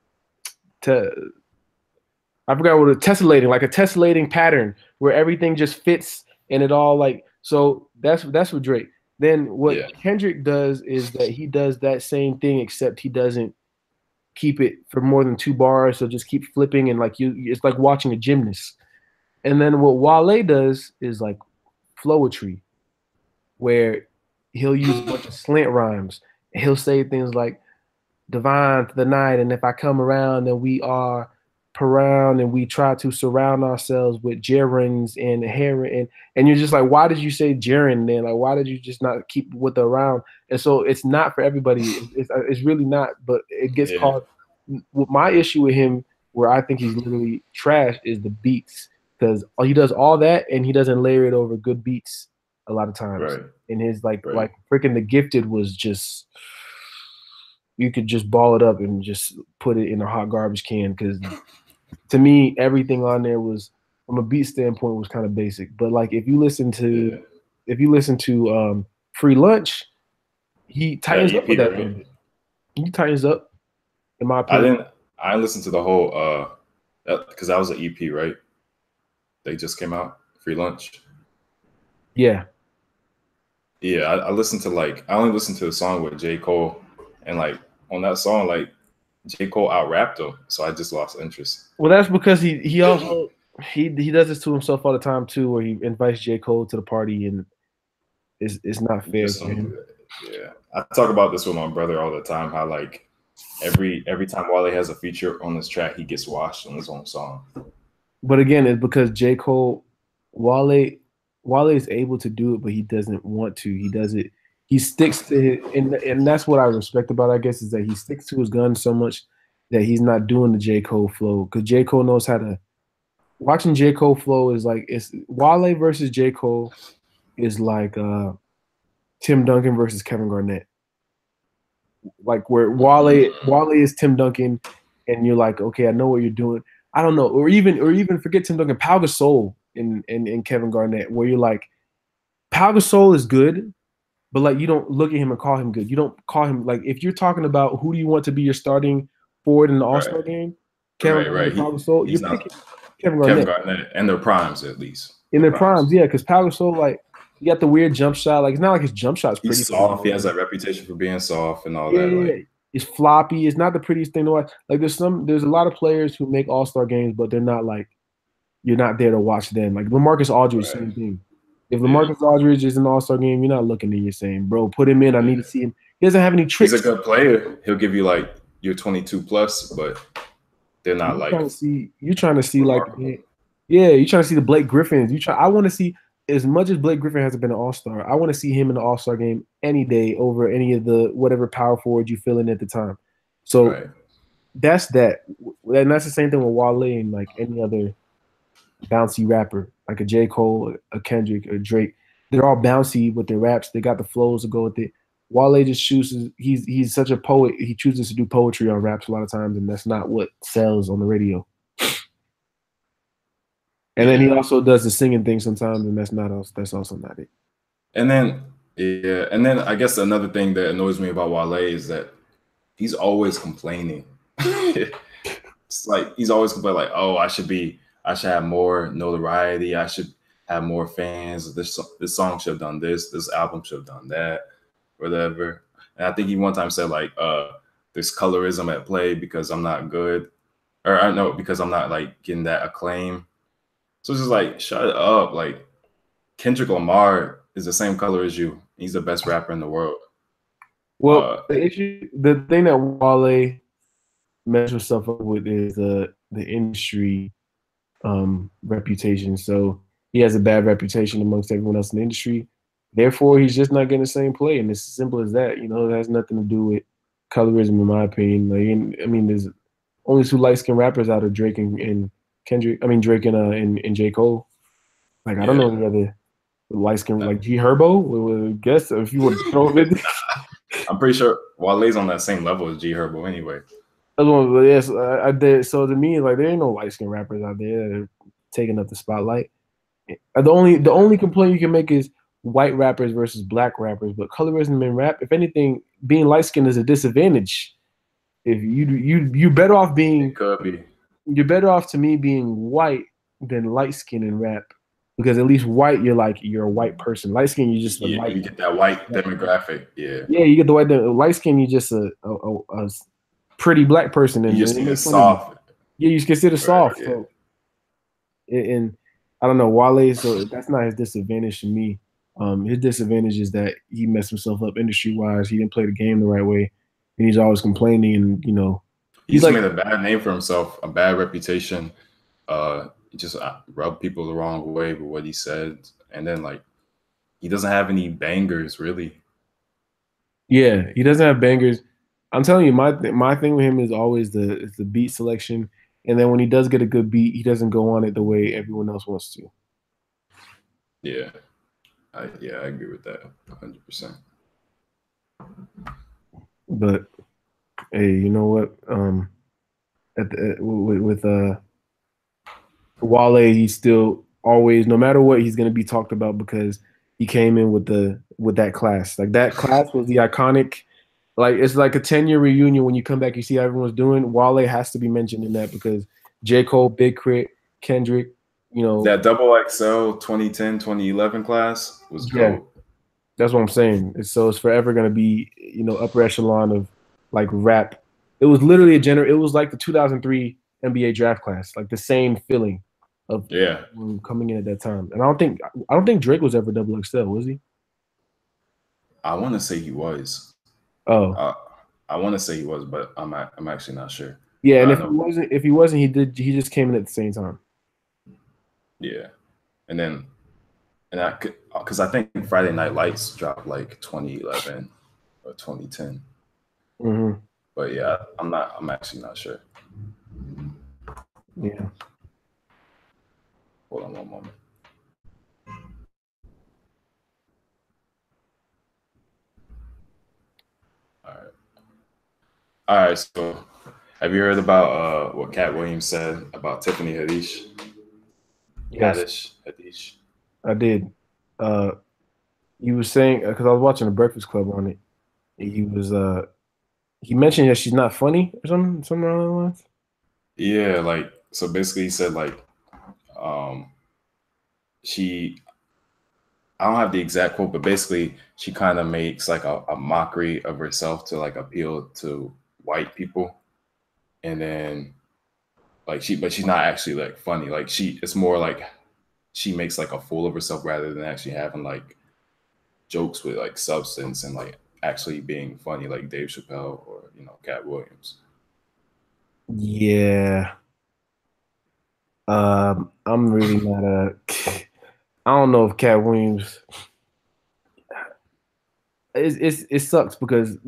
Te- I forgot what a tessellating, like a tessellating pattern where everything just fits and it all like so that's what Drake. Then what Yeah, Kendrick does is that he does that same thing except he doesn't keep it for more than 2 bars, so just keep flipping and like you it's like watching a gymnast. And then what Wale does is like flowetry, where he'll use a bunch of slant rhymes. And he'll say things like divine to the night, and if I come around, then we are around and we try to surround ourselves with gerunds and heron and you're just like, why did you say gerund then? Like, why did you just not keep with the around? And so it's not for everybody. It's really not, but it gets yeah, called. My issue with him, where I think he's literally trash, is the beats because he does all that and he doesn't layer it over good beats a lot of times. right, And his right. like freaking The Gifted was just you could just ball it up and just put it in a hot garbage can because to me everything on there was from a beat standpoint was kind of basic. But like Yeah, if you listen to Free Lunch, he that tightens up with EP, that a little right? bit. He tightens up, in my I opinion. didn't. I listened to the whole because that was an EP, right? They just came out. Free Lunch. Yeah. Yeah, I listened to like I only listened to the song with J. Cole, and like on that song, like J. Cole out rapped him, so I just lost interest. Well, that's because he also he does this to himself all the time too, where he invites J. Cole to the party and it's not fair Just to don't do him. that. Yeah, I talk about this with my brother all the time. How like every time Wale has a feature on this track, he gets washed on his own song. But again, it's because J. Cole, Wale, Wale is able to do it, but he doesn't want to. He does it. He sticks to it, and that's what I respect about, I guess, is that he sticks to his gun so much that he's not doing the J. Cole flow. Because J. Cole knows how to. Watching J. Cole flow is like it's Wale versus J. Cole is like Tim Duncan versus Kevin Garnett. Like where Wale is Tim Duncan, and you're like, okay, I know what you're doing. I don't know, or even forget Tim Duncan, Pau Gasol in Kevin Garnett, where you're like, Pau Gasol is good, but like you don't look at him and call him good. You don't call him like if you're talking about who do you want to be your starting forward in the All Star Right, game, Kevin right, Garnett, right. Pau Gasol, you're He's not picking Kevin Kevin Garnett Garnett and their primes at least. in Their their primes, primes. yeah, because Pau Gasol like he got the weird jump shot. Like it's not like his jump shot's pretty, He's soft. He has that reputation for being soft and all yeah, that. yeah, Like yeah. It's floppy. It's not the prettiest thing to watch. Like there's a lot of players who make All Star games, but they're not like you're not there to watch them. Like LaMarcus Aldridge, right. same thing. If Yeah. LaMarcus Aldridge is an All Star game, you're not looking and you're saying, bro, put him in. I need to see him. He doesn't have any He's a tricks. good player. He'll give you like your 22 plus, but they're not You're like trying to see. You're trying to see like, remarkable. yeah, you're trying to see the Blake Griffins. I want to see as much as Blake Griffin hasn't been an All Star. I want to see him in the All Star game any day over any of the whatever power forward you fill in at the time. So Right. that's that. And that's the same thing with Wale and like any other bouncy rapper, like a J. Cole, a Kendrick, or Drake. They're all bouncy with their raps. They got the flows to go with it. Wale just chooses. He's such a poet. He chooses to do poetry on raps a lot of times, and that's not what sells on the radio. And then he Yeah. also does the singing thing sometimes, and that's also not it. And then I guess another thing that annoys me about Wale is that he's always complaining. It's like he's always complaining like, oh, I I should have more notoriety. I should have more fans. This song should have done this. This album should have done that, whatever. And I think he one time said like, there's colorism at play because I'm not good, or I know because I'm not like getting that acclaim. So it's just like, shut up. Like Kendrick Lamar is the same color as you. He's the best rapper in the world. Well, the thing that Wale messes himself up with is the industry reputation. So he has a bad reputation amongst everyone else in the industry. Therefore, he's just not getting the same play, and it's as simple as that. You know, it has nothing to do with colorism, in my opinion. Like, I mean, there's only two light-skinned rappers out of Drake and Kendrick. I mean, Drake and J. Cole. Like, I don't know any other light-skinned, like G Herbo. I guess if you would throw it. I'm pretty sure Wale's on that same level as G Herbo anyway. Yes, I did. So to me, like, there ain't no light-skinned rappers out there that are taking up the spotlight. The only complaint you can make is white rappers versus black rappers, but colorism in rap, if anything, being light-skinned is a disadvantage. If you better off being, could be. You're better off to me being white than light-skinned in rap, because at least white, you're a white person. Light-skinned, you just you get that white demographic. Yeah, you get the white. Light-skinned, you just a pretty black person, and you just get soft. Yeah, you consider soft. Yeah. So, and I don't know, Wale. So that's not his disadvantage to me. His disadvantage is that he messed himself up industry-wise. He didn't play the game the right way, and he's always complaining. And you know, he's like, made a bad name for himself, a bad reputation. He just rubbed people the wrong way with what he said, and then like he doesn't have any bangers really. Yeah, he doesn't have bangers. I'm telling you, my thing with him is always the beat selection, and then when he does get a good beat, he doesn't go on it the way everyone else wants to. Yeah, I agree with that 100%. But hey, you know what? With Wale, he's still always, no matter what, he's gonna be talked about because he came in with that class. Like that class was the iconic. Like it's like a 10-year reunion when you come back, you see how everyone's doing. Wale has to be mentioned in that because J. Cole, Big Crit, Kendrick, you know. That Double XL 2010, 2011 class was gold. That's what I'm saying. So it's forever gonna be, you know, upper echelon of like rap. It was literally it was like the 2003 NBA draft class, like the same feeling of coming in at that time. And I don't think Drake was ever Double XL, was he? I want to say he was. Oh, I want to say he was, but I'm actually not sure. Yeah, and if he wasn't, he just came in at the same time. Yeah, because I think Friday Night Lights dropped like 2011 or 2010. Mm-hmm. But yeah, I'm actually not sure. Yeah. Hold on one moment. All right. So, have you heard about what Cat Williams said about Tiffany Haddish? Yes. Haddish. I did. He was saying, because I was watching The Breakfast Club on it. He mentioned that she's not funny or something around those lines. Yeah, like so. Basically, he said like, I don't have the exact quote, but basically, she kind of makes like a mockery of herself to like appeal to white people, and then like but she's not actually like funny. Like it's more like she makes like a fool of herself rather than actually having like jokes with like substance and like actually being funny, like Dave Chappelle or Cat Williams. Yeah. I'm really not I don't know if Cat Williams. It sucks because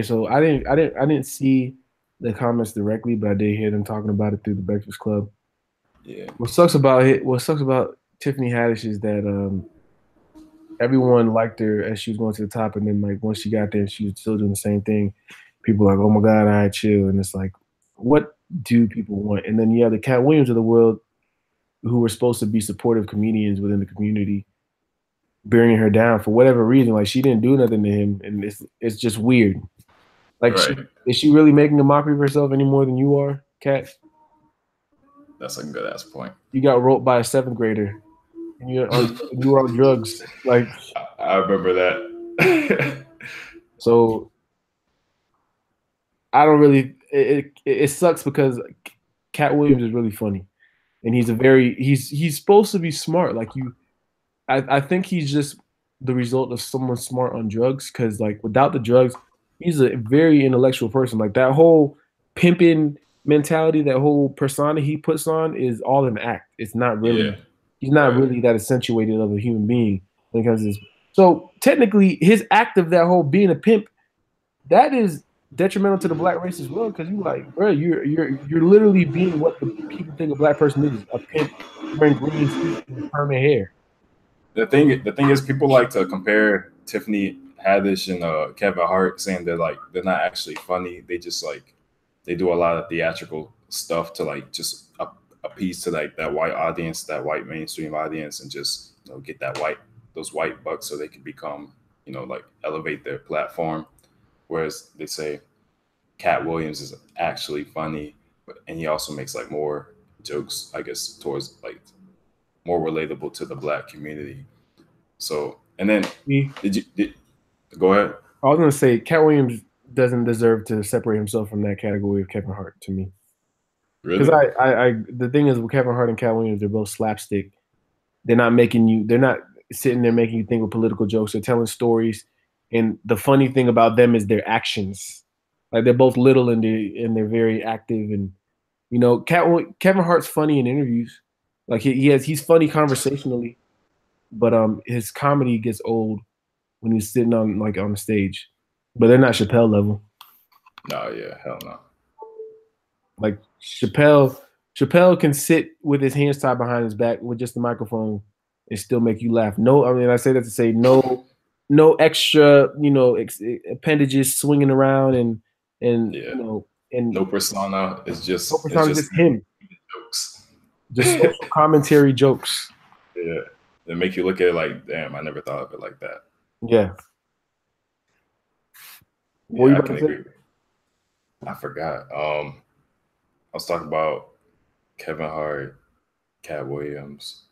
so I didn't see the comments directly, but I did hear them talking about it through the Breakfast Club. Yeah. What sucks about Tiffany Haddish is that everyone liked her as she was going to the top, and then like once she got there, she was still doing the same thing. People were like, oh my God, I chill, and it's like, what do people want? And then you have the Cat Williams of the world, who were supposed to be supportive comedians within the community, bringing her down for whatever reason. Like she didn't do nothing to him, and it's just weird. Like, right. Is she really making a mockery of herself any more than you are, Cat? That's a good ass point. You got roped by a 7th grader, and you were on drugs. Like, I remember that. So I don't really. It sucks because Cat Williams is really funny, and he's supposed to be smart. Like I think he's just the result of someone smart on drugs. Because like without the drugs, he's a very intellectual person. Like that whole pimping mentality, that whole persona he puts on is all an act. It's not really. Yeah. He's not Right. really that accentuated of a human being because so technically his act of that whole being a pimp, that is detrimental to the black race as well. Because you like, bro, you're literally being what the people think a black person is, a pimp wearing green suits and permanent hair. The thing is, people like to compare Tiffany Haddish and Kevin Hart, saying that like they're not actually funny. They just like they do a lot of theatrical stuff to like just appease to like that white audience, that white mainstream audience, and just get those white bucks so they can become like elevate their platform. Whereas they say Cat Williams is actually funny, and he also makes like more jokes, I guess, towards like more relatable to the black community. So, and then go ahead? I was gonna say Cat Williams doesn't deserve to separate himself from that category of Kevin Hart to me. Because Really? I the thing is with Kevin Hart and Cat Williams, they're both slapstick. They're not sitting there making you think with political jokes. They're telling stories. And the funny thing about them is their actions. Like they're both little and they're very active. And Kevin Hart's funny in interviews. Like he's funny conversationally, but his comedy gets old when he's sitting on the stage. But they're not Chappelle level. No, yeah, hell no. Like Chappelle can sit with his hands tied behind his back with just the microphone and still make you laugh. No, I mean I say that to say no extra, appendages swinging around and Yeah. and no persona. It's just no persona, it's just him. Jokes. Just social commentary jokes. Yeah, they make you look at it like, damn, I never thought of it like that. Yeah. Yeah, I can agree. I forgot. I was talking about Kevin Hart, Cat Williams,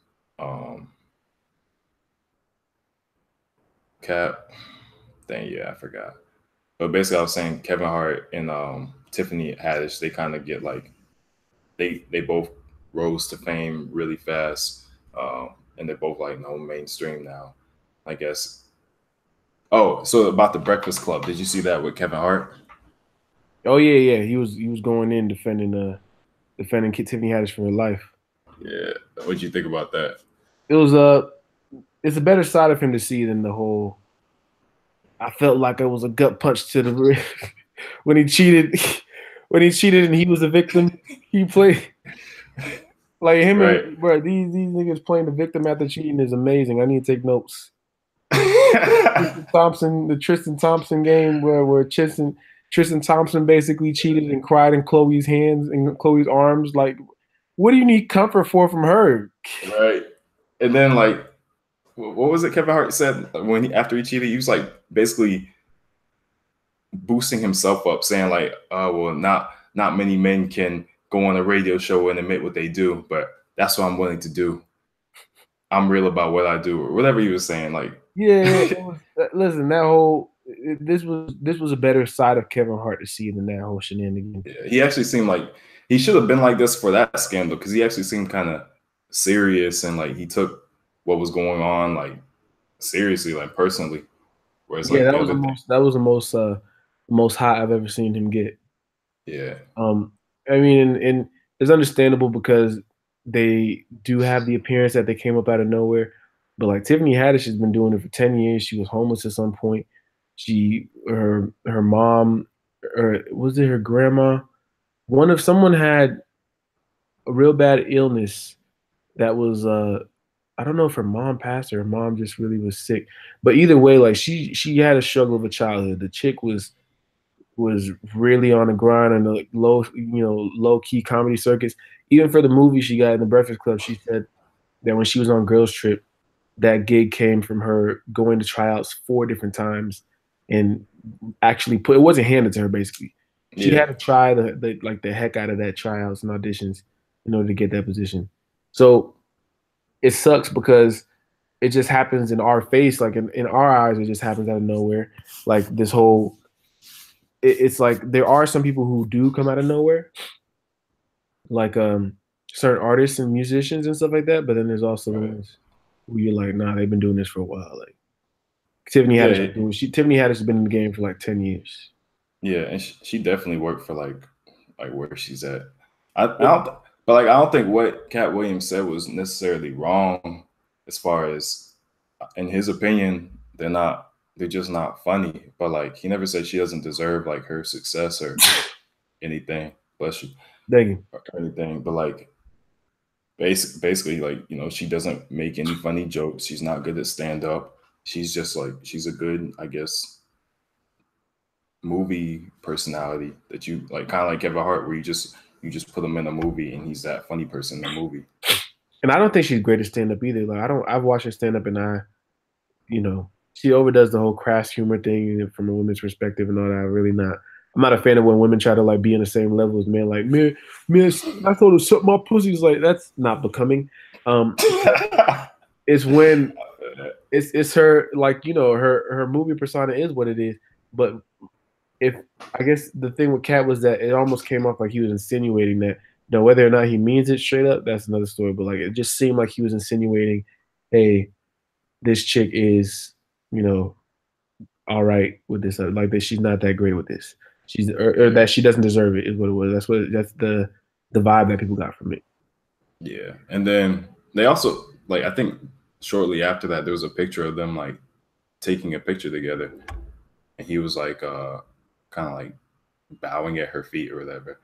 Cap. Dang, yeah, I forgot. But basically, I was saying Kevin Hart and Tiffany Haddish, they kind of get like, they both rose to fame really fast, and they're both like mainstream now, I guess. Oh, so about the Breakfast Club, did you see that with Kevin Hart? Oh yeah. He was going in defending Tiffany Haddish for her life. Yeah, what'd you think about that? It was it's a better side of him to see than the whole. I felt like it was a gut punch to the when he cheated. When he cheated and he was a victim, he played like him. Right. And, bro, these niggas playing the victim after cheating is amazing. I need to take notes. The Tristan Thompson game where Tristan Thompson basically cheated and cried in Chloe's hands and Chloe's arms. Like, what do you need comfort from her? Right. And then like, what was it Kevin Hart said after he cheated? He was like basically boosting himself up, saying like, well, not many men can go on a radio show and admit what they do, but that's what I'm willing to do. I'm real about what I do, or whatever he was saying. Like, yeah, listen, this was a better side of Kevin Hart to see than that whole shenanigan. Yeah, he actually seemed like he should have been like this for that scandal, because he actually seemed kind of serious and like he took what was going on like seriously, like personally. Whereas that was the most hot I've ever seen him get. Yeah. I mean, and it's understandable because they do have the appearance that they came up out of nowhere. But like Tiffany Haddish has been doing it for 10 years. She was homeless at some point. Her mom, or was it her grandma? Someone had a real bad illness that was I don't know if her mom passed or her mom just really was sick. But either way, like she had a struggle of a childhood. The chick was really on the grind and the low key comedy circuits. Even for the movie she got in the Breakfast Club, she said that when she was on Girls Trip, that gig came from her going to tryouts 4 different times and actually it wasn't handed to her basically. She had to try the heck out of that tryouts and auditions. in order to get that position. So it sucks because it just happens in our face, like in our eyes, it just happens out of nowhere. Like this whole, it's like there are some people who do come out of nowhere, like certain artists and musicians and stuff like that. But then there's also the ones who you're like, nah, they've been doing this for a while. Like Tiffany Haddish, Tiffany Haddish has been in the game for like 10 years. Yeah, and she definitely worked for like where she's at. I don't, but like I don't think what Cat Williams said was necessarily wrong, as far as, in his opinion, they're just not funny. But like he never said she doesn't deserve like her success or anything. Bless you. Thank you. Or anything, but like basically like, you know, she doesn't make any funny jokes. She's not good at stand up. She's just like, she's a good, I guess, movie personality that you like, kind of like Kevin Hart, where you just put him in a movie and he's that funny person in the movie. And I don't think she's great at stand up either. Like I've watched her stand up and you know, she overdoes the whole crass humor thing from a woman's perspective and all that. I'm not a fan of when women try to like be on the same level as men. Like, man, I thought it suck my pussies. Like, that's not becoming. It's when it's her, like, you know, her movie persona is what it is. But I guess the thing with Cat was that it almost came off like he was insinuating that, you know, whether or not he means it straight up, that's another story. But like, it just seemed like he was insinuating, hey, this chick is, you know, all right with this, like that she's not that great with this. Or that she doesn't deserve it is what it was. That's the vibe that people got from it. Yeah, and then they also, like, I think shortly after that there was a picture of them like taking a picture together, and he was like kind of like bowing at her feet or whatever,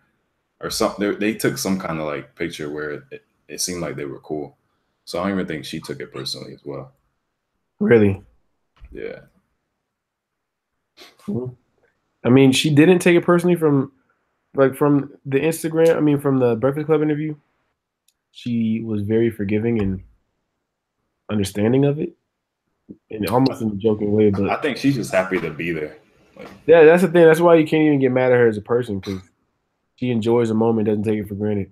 or something. They took some kind of like picture where it seemed like they were cool. So I don't even think she took it personally as well. Really? Yeah. Mm-hmm. I mean, she didn't take it personally from the Instagram. I mean, from the Breakfast Club interview, she was very forgiving and understanding of it, and almost in a joking way. But I think she's just happy to be there. Like, yeah, that's the thing. That's why you can't even get mad at her as a person, because she enjoys a moment, doesn't take it for granted.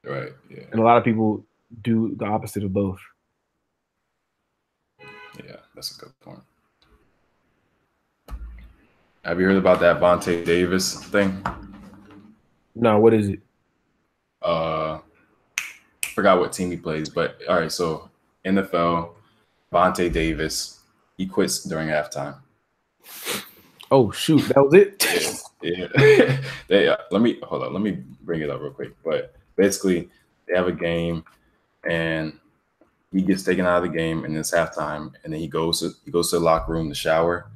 Right. Yeah. And a lot of people do the opposite of both. Yeah, that's a good point. Have you heard about that Vontae Davis thing? No, what is it? Forgot what team he plays, but all right. So NFL, Vontae Davis, he quits during halftime. Oh shoot, that was it. Yeah. Let me bring it up real quick. But basically, they have a game, and he gets taken out of the game, and it's halftime, and then he goes to the locker room to shower,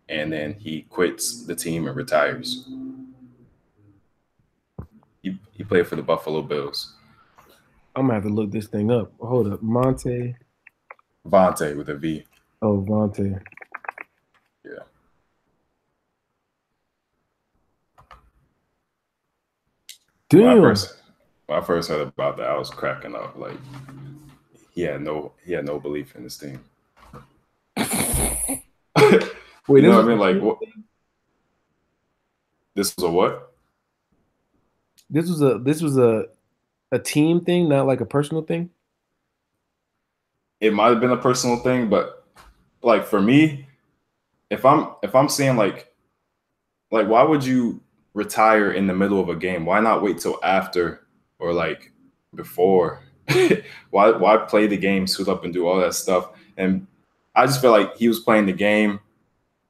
and then he quits the team and retires. He played for the Buffalo Bills. I'm gonna have to look this thing up. Hold up, Vontae with a V. Oh, Vontae. Yeah. Damn. When I first heard about that, I was cracking up. Like, he had no belief in this team. Wait, you know what I mean? Like, what? This was a what? This was a team thing, not like a personal thing. It might have been a personal thing, but like for me, if I'm seeing like why would you retire in the middle of a game? Why not wait till after or like before? why play the game, suit up, and do all that stuff? And I just feel like he was playing the game.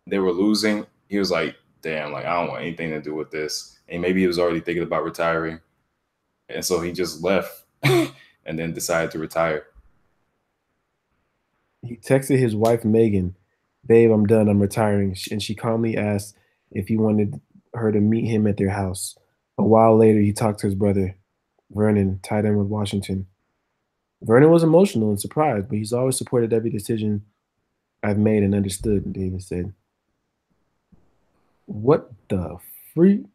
They were losing. He was like, damn, like I don't want anything to do with this. And maybe he was already thinking about retiring. And so he just left and then decided to retire. He texted his wife, Megan, babe, I'm done. I'm retiring. And she calmly asked if he wanted her to meet him at their house. A while later, he talked to his brother, Vernon, tight end with Washington. Vernon was emotional and surprised, but he's always supported every decision I've made and understood, Davis said. What the freak?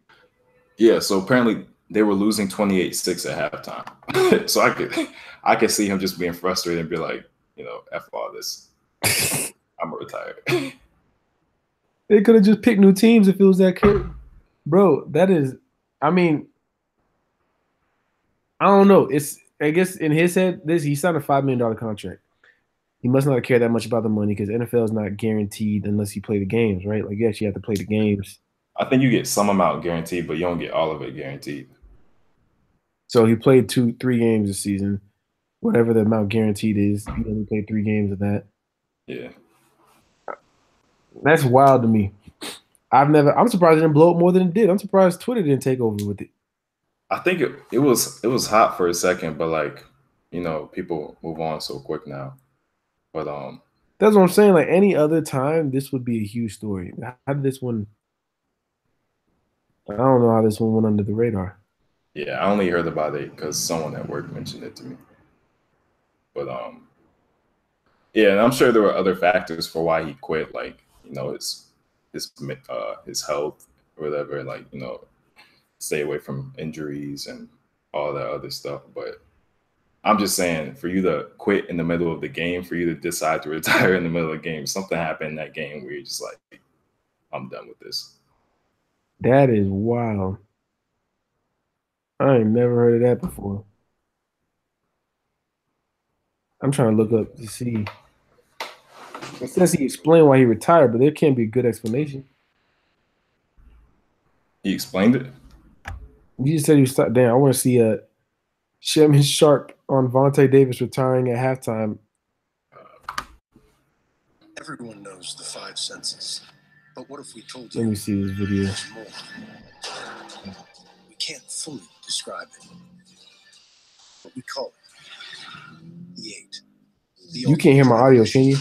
Yeah, so apparently they were losing 28-6 at halftime. So I could see him just being frustrated and be like, you know, F all this. I'm retired. They could have just picked new teams if it was that kid. Bro, that is, I mean, I don't know. I guess in his head, he signed a $5 million contract. He must not care that much about the money because NFL is not guaranteed unless you play the games, right? Like, yes, you have to play the games. I think you get some amount guaranteed, but you don't get all of it guaranteed. So he played 2-3 games this season, whatever the amount guaranteed is. He only played 3 games of that. Yeah, that's wild to me. I'm surprised it didn't blow up more than it did. I'm surprised Twitter didn't take over with it. I think it was hot for a second, but like, you know, people move on so quick now. But that's what I'm saying. Like any other time, this would be a huge story. How did this one? I don't know how this one went under the radar. Yeah, I only heard about it because someone at work mentioned it to me. But yeah, and I'm sure there were other factors for why he quit, like, you know, his health or whatever, like, you know, stay away from injuries and all that other stuff. But I'm just saying, for you to quit in the middle of the game, for you to decide to retire in the middle of the game, something happened in that game where you're just like, I'm done with this. That is wild. I ain't never heard of that before. I'm trying to look up to see. It says he explained why he retired, but there can't be a good explanation. He explained it? You just said he was damn. I want to see Shannon Sharpe on Vontae Davis retiring at halftime. Everyone knows the 5 senses. But what if we told you? Let me see this video. We can't fully describe it. But we call it the 8. You can't hear my audio, can you?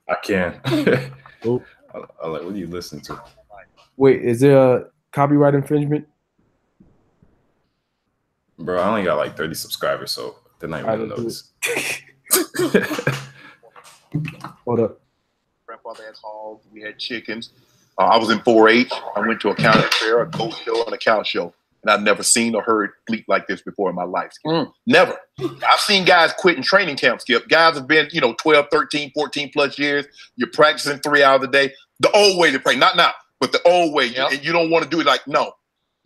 I can. Oh. I like, what are you listening to? Wait, is there a copyright infringement? Bro, I only got like 30 subscribers, so they're not even gonna notice. Hold up. Grandfather had hogs. We had chickens. I was in 4-H. I went to a county fair, a goat show, and a cow show. And I've never seen or heard bleat like this before in my life. Never. I've seen guys quit in training camp, Skip. Guys have been, 12, 13, 14 plus years. You're practicing 3 hours a day. The old way to play, not now, but the old way. Yep. And you don't want to do it like, no.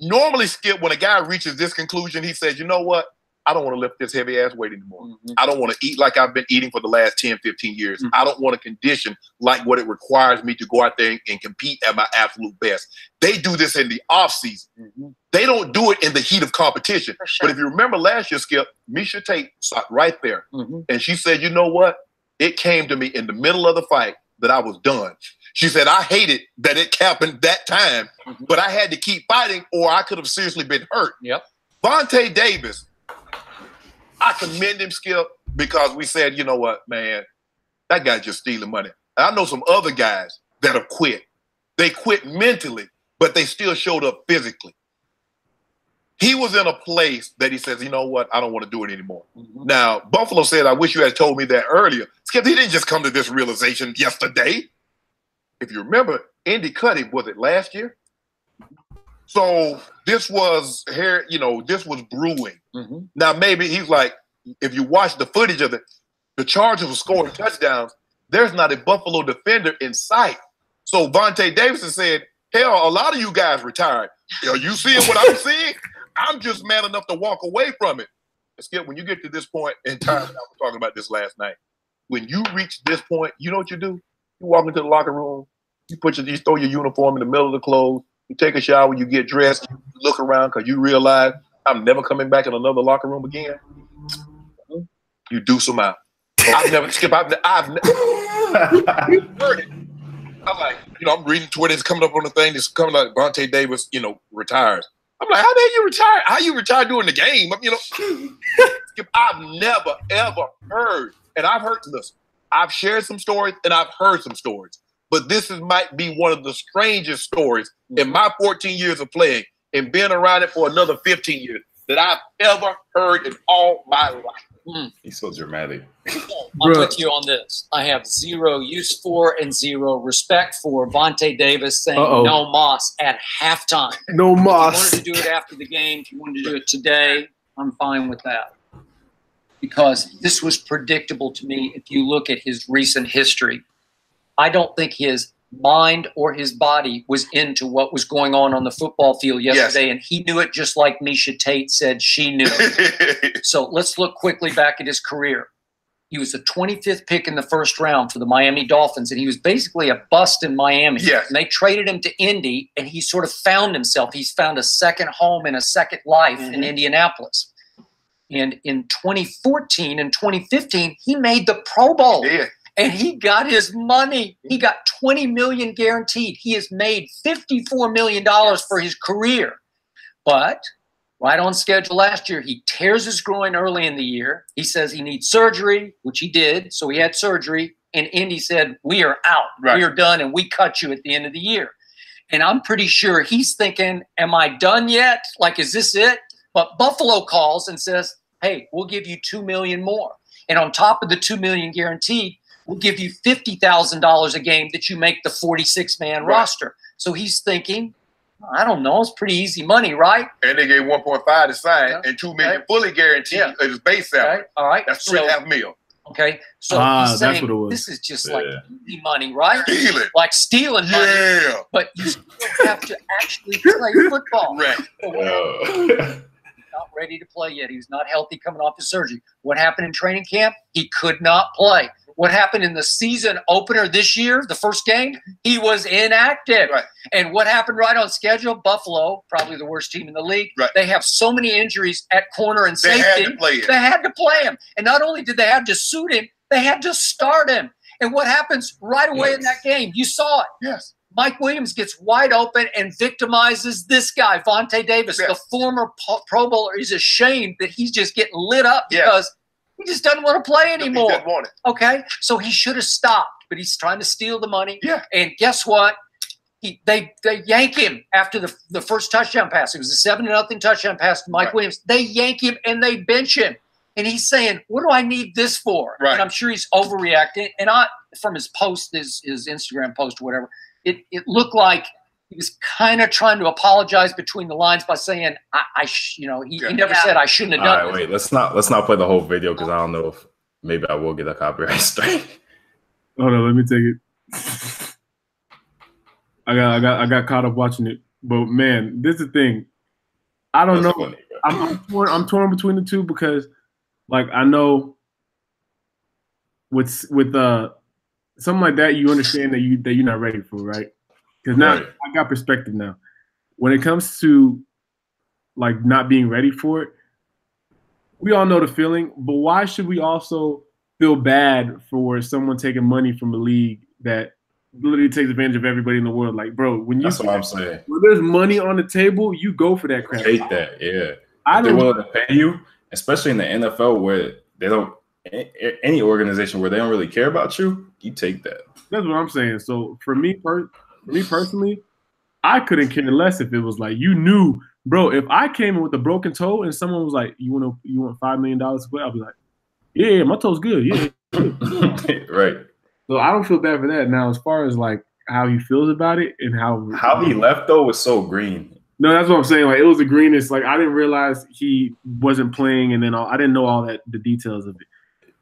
Normally, Skip, when a guy reaches this conclusion, he says, you know what? I don't want to lift this heavy ass weight anymore. I don't want to eat like I've been eating for the last 10, 15 years. I don't want to condition like what it requires me to go out there and compete at my absolute best. They do this in the off season. They don't do it in the heat of competition. Sure. But if you remember last year, Skip, Miesha Tate sat right there. And she said, you know what? It came to me in the middle of the fight that I was done. She said, I hated that it happened that time, but I had to keep fighting or I could have seriously been hurt. Vontae Davis, I commend him, Skip, because we said, you know what, man, that guy's just stealing money. And I know some other guys that have quit. They quit mentally, but they still showed up physically. He was in a place that he says, you know what, I don't want to do it anymore. Now, Buffalo said, I wish you had told me that earlier. Skip, he didn't just come to this realization yesterday. If you remember, Indy cut him, was it last year? So this was here, this was brewing. Now, maybe he's like, if you watch the footage of it, the Chargers were scoring touchdowns. There's not a Buffalo defender in sight. So Vontae Davis said, hell, a lot of you guys retired. Are you seeing what I'm seeing? I'm just man enough to walk away from it. Skip, when you get to this point in time, I was talking about this last night. When you reach this point, you know what you do? You walk into the locker room, you throw your uniform in the middle of the clothes, you take a shower, you get dressed, you look around because you realize I'm never coming back in another locker room again. You do some out. I've never heard it. I'm like, I'm reading Twitter, it's coming up on the thing, it's coming like Vontae Davis, retires. I'm like, how did you retire? How you retire during the game? I've never, ever heard, and I've shared some stories and I've heard some stories, but this might be one of the strangest stories in my 14 years of playing and being around it for another 15 years that I've ever heard in all my life. He's so dramatic. I'm with you on this. I have zero use for and zero respect for Vontae Davis saying no Moss at halftime. No Moss. If you wanted to do it after the game, if you wanted to do it today, I'm fine with that. Because this was predictable to me if you look at his recent history. I don't think his mind or his body was into what was going on the football field yesterday, and he knew it just like Misha Tate said she knew it. So let's look quickly back at his career. He was the 25th pick in the first round for the Miami Dolphins, and he was basically a bust in Miami. Yes. And they traded him to Indy, and he sort of found himself. He's found a second home and a second life in Indianapolis. And in 2014 and 2015, he made the Pro Bowl. Yeah. And he got his money. He got $20 million guaranteed. He has made $54 million for his career. But right on schedule last year, he tears his groin early in the year. He says he needs surgery, which he did. So he had surgery. And Indy said, we are out. Right. We are done, and we cut you at the end of the year. And I'm pretty sure he's thinking, am I done yet? Like, is this it? But Buffalo calls and says, hey, we'll give you $2 million more. And on top of the $2 million guaranteed, we'll give you $50,000 a game that you make the 46-man roster. So he's thinking, I don't know, it's pretty easy money, right? And they gave 1.5 to sign and $2 million fully guaranteed at his base salary. All right. That's $3.5 million. Okay. So he's saying, what it was. This is just like easy money, right? Stealing. Like stealing money. Yeah. But you still have to actually play football. Right. Not ready to play yet. He was not healthy coming off his surgery. What happened in training camp? He could not play. What happened in the season opener this year, the first game? He was inactive. Right. And what happened right on schedule? Buffalo, probably the worst team in the league. Right. They have so many injuries at corner and safety. They had to play him. They had to play him. And not only did they have to suit him, they had to start him. And what happens right away in that game? You saw it. Yes. Mike Williams gets wide open and victimizes this guy, Vontae Davis, the former Pro Bowler. He's ashamed that he's just getting lit up because he just doesn't want to play anymore. He doesn't want it. Okay, so he should have stopped, but he's trying to steal the money. Yeah. And guess what? They yank him after the first touchdown pass. It was a 7-0 touchdown pass to Mike Williams. They yank him and they bench him. And he's saying, what do I need this for? Right. And I'm sure he's overreacting. And from his post, his Instagram post or whatever, it looked like he was kind of trying to apologize between the lines by saying, he never said I shouldn't have done it. All right, wait, let's not play the whole video because I don't know if maybe I will get a copyright strike. Hold on, let me take it. I got caught up watching it, but man, this is the thing. I don't know. Funny, I'm torn between the two because, like, I know with something like that, you understand that you're not ready for, right? Because now I got perspective now. When it comes to like not being ready for it, we all know the feeling, but why should we also feel bad for someone taking money from a league that literally takes advantage of everybody in the world? Like, bro, that's what I'm saying. When there's money on the table, you go for that crap. Take that, yeah. They're willing to pay you, especially in the NFL where they don't. Any organization where they don't really care about you, you take that. That's what I'm saying. So for me personally, I couldn't care less if it was like you knew, bro. If I came in with a broken toe and someone was like, "You want $5 million to play?" I'll be like, "Yeah, my toe's good." Yeah, right. So I don't feel bad for that. Now, as far as like how he feels about it and how he left though was so green. No, that's what I'm saying. Like it was the greenest. Like I didn't realize he wasn't playing, and then I didn't know all the details of it.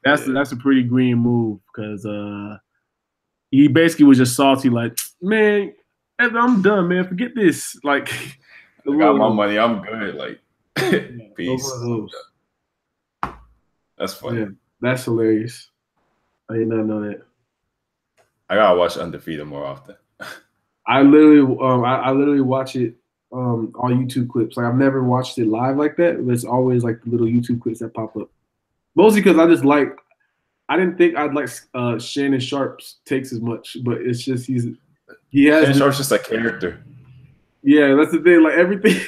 That's a pretty green move because he basically was just salty, like, man, I'm done, man. Forget this. Like, I got my money. I'm good. Like, peace. That's funny. Yeah, that's hilarious. I did not know that. I gotta watch Undefeated more often. I literally watch it on YouTube clips. Like I've never watched it live like that, but it's always like the little YouTube clips that pop up. Mostly because I didn't think I'd like Shannon Sharp's takes as much, but it's just Shannon Sharp's just a character. Yeah, that's the thing. Like everything,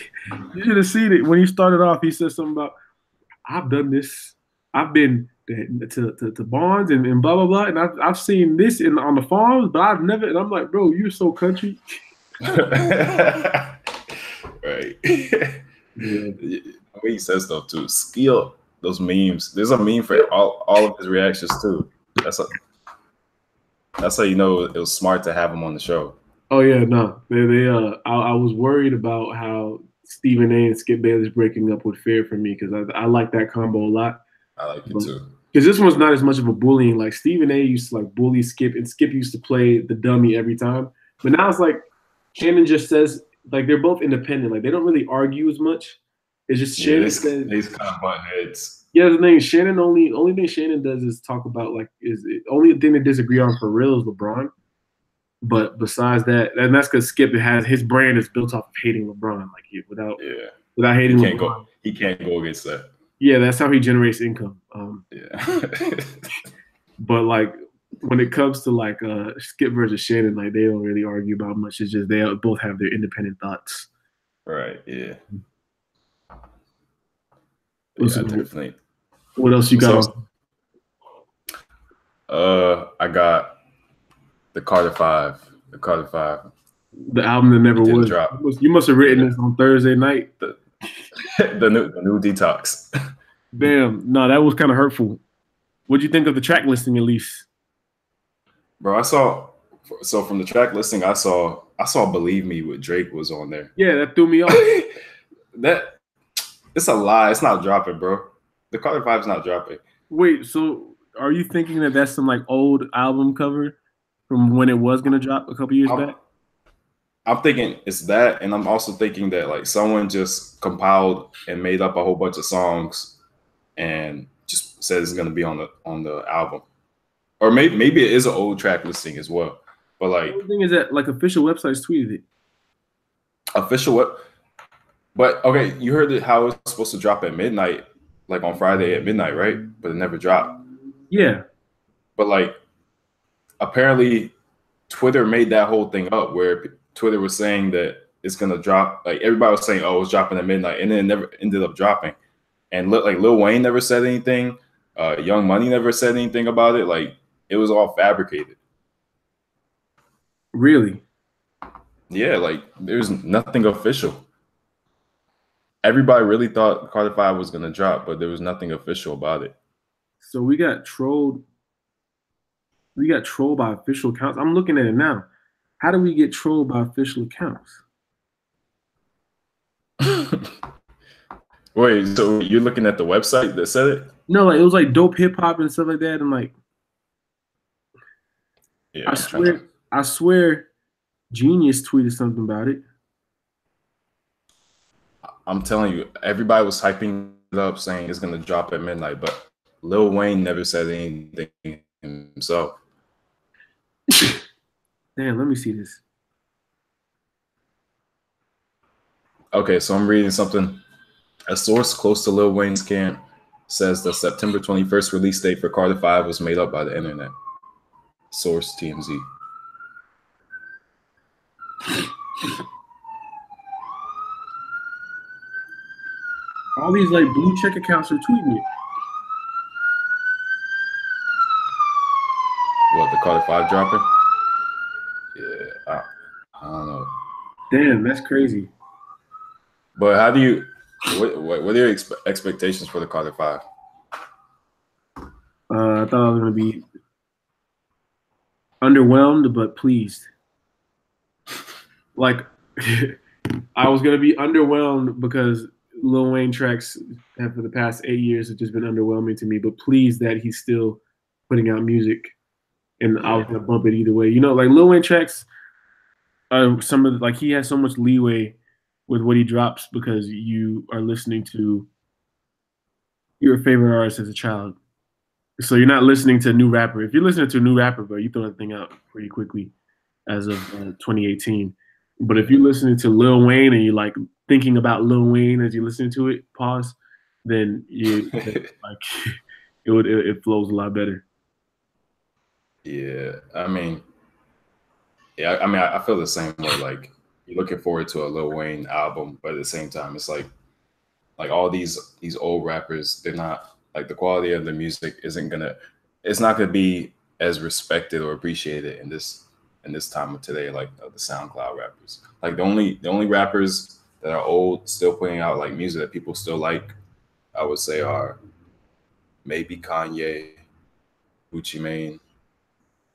you should have seen it when he started off. He said something about, "I've done this. I've been to Barnes and blah blah blah, and I've seen this on the farms, but I've never." And I'm like, bro, you're so country. Right. Yeah. The way he says stuff too. Skill. Those memes. There's a meme for all of his reactions too. That's how you know it was smart to have him on the show. Oh yeah, no. I was worried about how Stephen A. and Skip Bayless breaking up would fare for me because I like that combo a lot. I like it too. Because this one's not as much of a bullying. Like Stephen A. used to like bully Skip, and Skip used to play the dummy every time. But now it's like Shannon just says, like, they're both independent. Like, they don't really argue as much. It's just Shannon says. These kind of butt heads. Yeah, the thing Shannon only thing Shannon does is talk about, like, is the only thing they disagree on for real is LeBron. But besides that, and that's because Skip has his brand is built off of hating LeBron, like without hating LeBron. He can't go against that. Yeah, that's how he generates income. Yeah. But like when it comes to like Skip versus Shannon, like they don't really argue about much. It's just they both have their independent thoughts. Right. Yeah. Yeah, definitely. What else you got? I got the Carter Five. The Carter Five. The album that never was. Drop. You must have written this on Thursday night. The new Detox. Damn. No, that was kind of hurtful. What'd you think of the track listing, at least? Bro, from the track listing, I saw Believe Me with Drake was on there. Yeah, that threw me off. It's a lie. It's not dropping, bro. The Carter 5 is not dropping. Wait, so are you thinking that that's some like old album cover from when it was gonna drop a couple years back? I'm thinking it's that, and I'm also thinking that like someone just compiled and made up a whole bunch of songs and just said it's gonna be on the album, or maybe it is an old track listing as well. But like, the thing is that like official websites tweeted it. Official what? But okay, you heard it how it's supposed to drop at midnight, like on Friday at midnight, right? But it never dropped. Yeah. But like, apparently, Twitter made that whole thing up where Twitter was saying that it's gonna drop. Like everybody was saying, "Oh, it's dropping at midnight," and then it never ended up dropping. And like Lil Wayne never said anything. Young Money never said anything about it. Like it was all fabricated. Really? Yeah. Like there's nothing official. Everybody really thought Carter 5 was gonna drop, but there was nothing official about it. So we got trolled. We got trolled by official accounts. I'm looking at it now. How do we get trolled by official accounts? Wait, so you're looking at the website that said it? No, like it was like Dope Hip Hop and stuff like that. And like, yeah, I swear, Genius tweeted something about it. I'm telling you, everybody was hyping it up, saying it's gonna drop at midnight, but Lil Wayne never said anything himself. Damn, let me see this. Okay, so I'm reading something. A source close to Lil Wayne's camp says the September 21st release date for Carter 5 was made up by the internet. Source TMZ. All these like blue check accounts are tweeting it. What, the Carter 5 dropping? Yeah, I don't know. Damn, that's crazy. But how do you? What are your expectations for the Carter 5? I thought I was gonna be underwhelmed, but pleased. Like, I was gonna be underwhelmed because Lil Wayne tracks have for the past 8 years have just been underwhelming to me. But pleased that he's still putting out music, and I was gonna bump it either way. You know, like Lil Wayne tracks are some of the, like he has so much leeway with what he drops because you are listening to your favorite artist as a child. So you're not listening to a new rapper. If you're listening to a new rapper, bro, you throw that thing out pretty quickly as of 2018. But if you're listening to Lil Wayne and you're like thinking about Lil Wayne as you're listening to it, pause, then you like it flows a lot better. Yeah, I mean, I feel the same way. Like you're looking forward to a Lil Wayne album, but at the same time, it's like all these old rappers, they're not like the quality of the music it's not gonna be as respected or appreciated in this time of today, like the SoundCloud rappers. Like the only rappers that are old still putting out like music that people still like, I would say are maybe Kanye, Gucci Mane.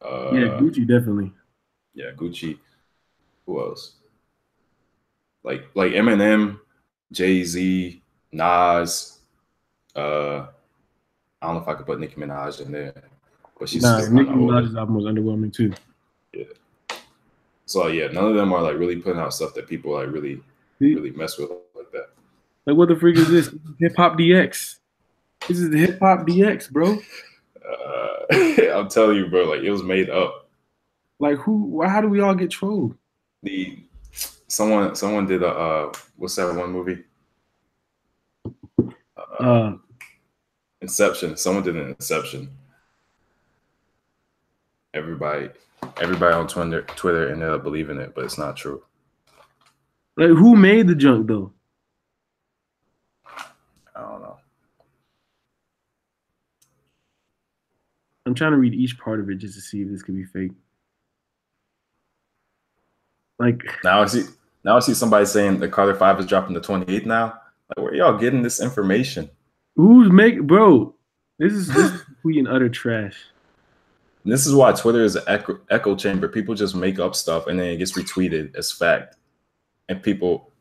Yeah, Gucci definitely. Yeah, Gucci. Who else? Like Eminem, Jay-Z, Nas. I don't know if I could put Nicki Minaj in there, but she's still Nicki Minaj's album was underwhelming too. Yeah. So yeah, none of them are like really putting out stuff that people like really mess with like that. Like, what the freak is this? Hip Hop DX. This is the Hip Hop DX, bro. I'm telling you, bro. Like, it was made up. Like, who? How do we all get trolled? Someone did a what's that one movie? Inception. Someone did an Inception. Everybody on Twitter ended up believing it, but it's not true. Like, who made the junk though? I don't know. I'm trying to read each part of it just to see if this could be fake. Like, now I see somebody saying the Carter 5 is dropping the 28th now. Like, where y'all getting this information? Bro? This is complete and utter trash. And this is why Twitter is an echo chamber. People just make up stuff and then it gets retweeted as fact. And people,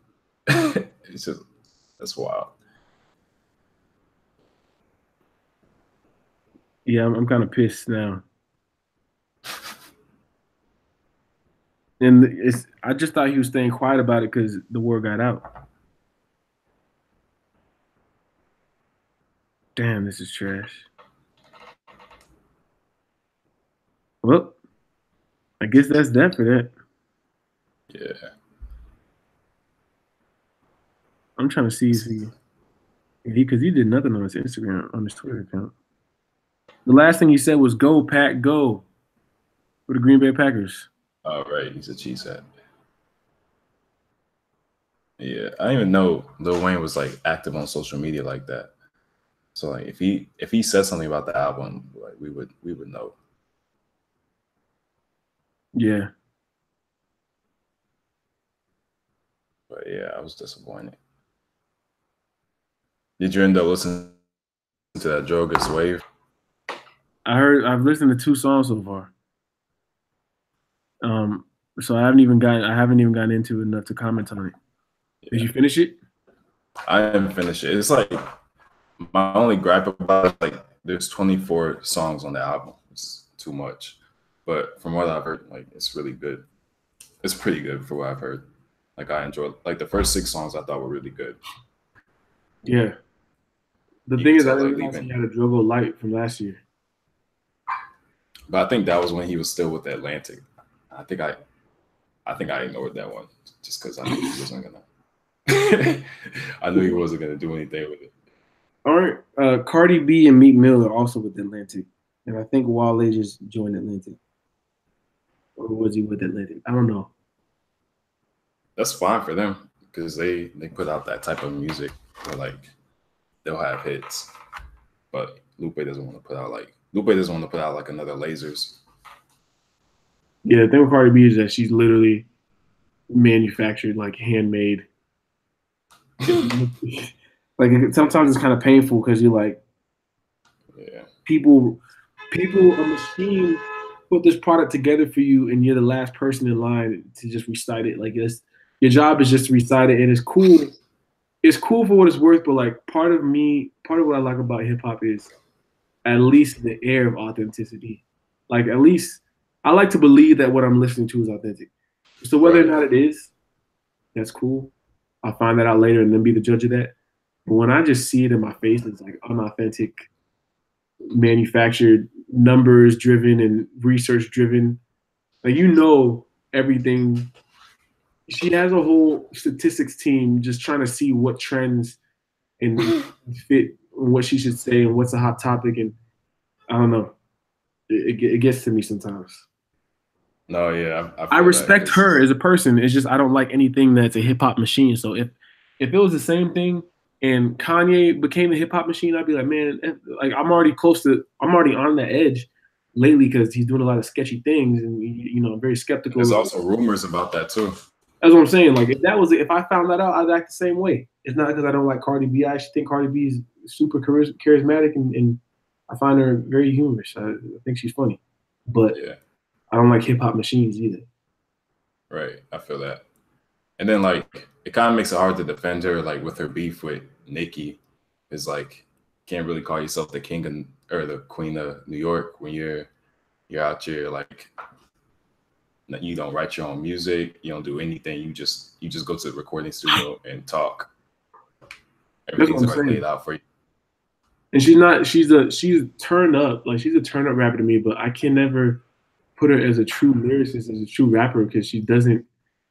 that's wild. Yeah, I'm kind of pissed now. And I just thought he was staying quiet about it because the word got out. Damn, this is trash. Well, I guess that's that for that. Yeah. I'm trying to see because he did nothing on his Instagram, on his Twitter account. The last thing he said was "Go Pack, go" for the Green Bay Packers. Oh, right, he's a cheesehead. Yeah, I didn't even know Lil Wayne was like active on social media like that. So like, if he said something about the album, like we would know. Yeah. But yeah, I was disappointed. Did you end up listening to that Jogas Wave? I've listened to 2 songs so far. So I haven't even gotten into it enough to comment on it. Did you finish it? I haven't finished it. It's like my only gripe about it, like there's 24 songs on the album. It's too much. But from what I've heard, like it's really good. It's pretty good for what I've heard. Like I enjoyed like the first 6 songs I thought were really good. Yeah. The thing is, I realized he had a Drogo Light from last year. But I think that was when he was still with Atlantic. I think I ignored that one just because I knew he wasn't gonna. I knew he wasn't gonna do anything with it. All right, Cardi B and Meek Mill are also with Atlantic, and I think Wale just joined Atlantic, or was he with Atlantic? I don't know. That's fine for them because they put out that type of music where like they'll have hits, but Lupe doesn't want to put out like another Lasers. Yeah, the thing with Cardi B is that she's literally manufactured, like handmade. Like sometimes it's kind of painful because you're like, yeah, people, a machine put this product together for you, and you're the last person in line to just recite it. Like your job is just to recite it, and it's cool. It's cool for what it's worth, but like part of what I like about hip hop is at least the air of authenticity. Like at least I like to believe that what I'm listening to is authentic. So whether or not it is, that's cool. I'll find that out later and then be the judge of that. But when I just see it in my face, it's like unauthentic, manufactured, numbers driven and research driven. Like everything. She has a whole statistics team just trying to see what trends and fit what she should say and what's a hot topic. And I don't know. It gets to me sometimes. No, yeah. I respect her as a person. It's just I don't like anything that's a hip hop machine. So if it was the same thing and Kanye became a hip hop machine, I'd be like, man, like I'm already on the edge lately because he's doing a lot of sketchy things and I'm very skeptical. There's also rumors about that too. That's what I'm saying. Like if I found that out, I'd act the same way. It's not because I don't like Cardi B. I actually think Cardi B is super charismatic and I find her very humorous. I think she's funny, but yeah. I don't like hip hop machines either. Right, I feel that. And then like it kind of makes it hard to defend her, like with her beef with Nicki. Is like can't really call yourself the king or the queen of New York when you're out here like You don't write your own music. You don't do anything. You just go to the recording studio and talk. Everything's already laid out for you. And she's a turn up, like she's a turn up rapper to me, but I can never put her as a true lyricist, as a true rapper, because she doesn't,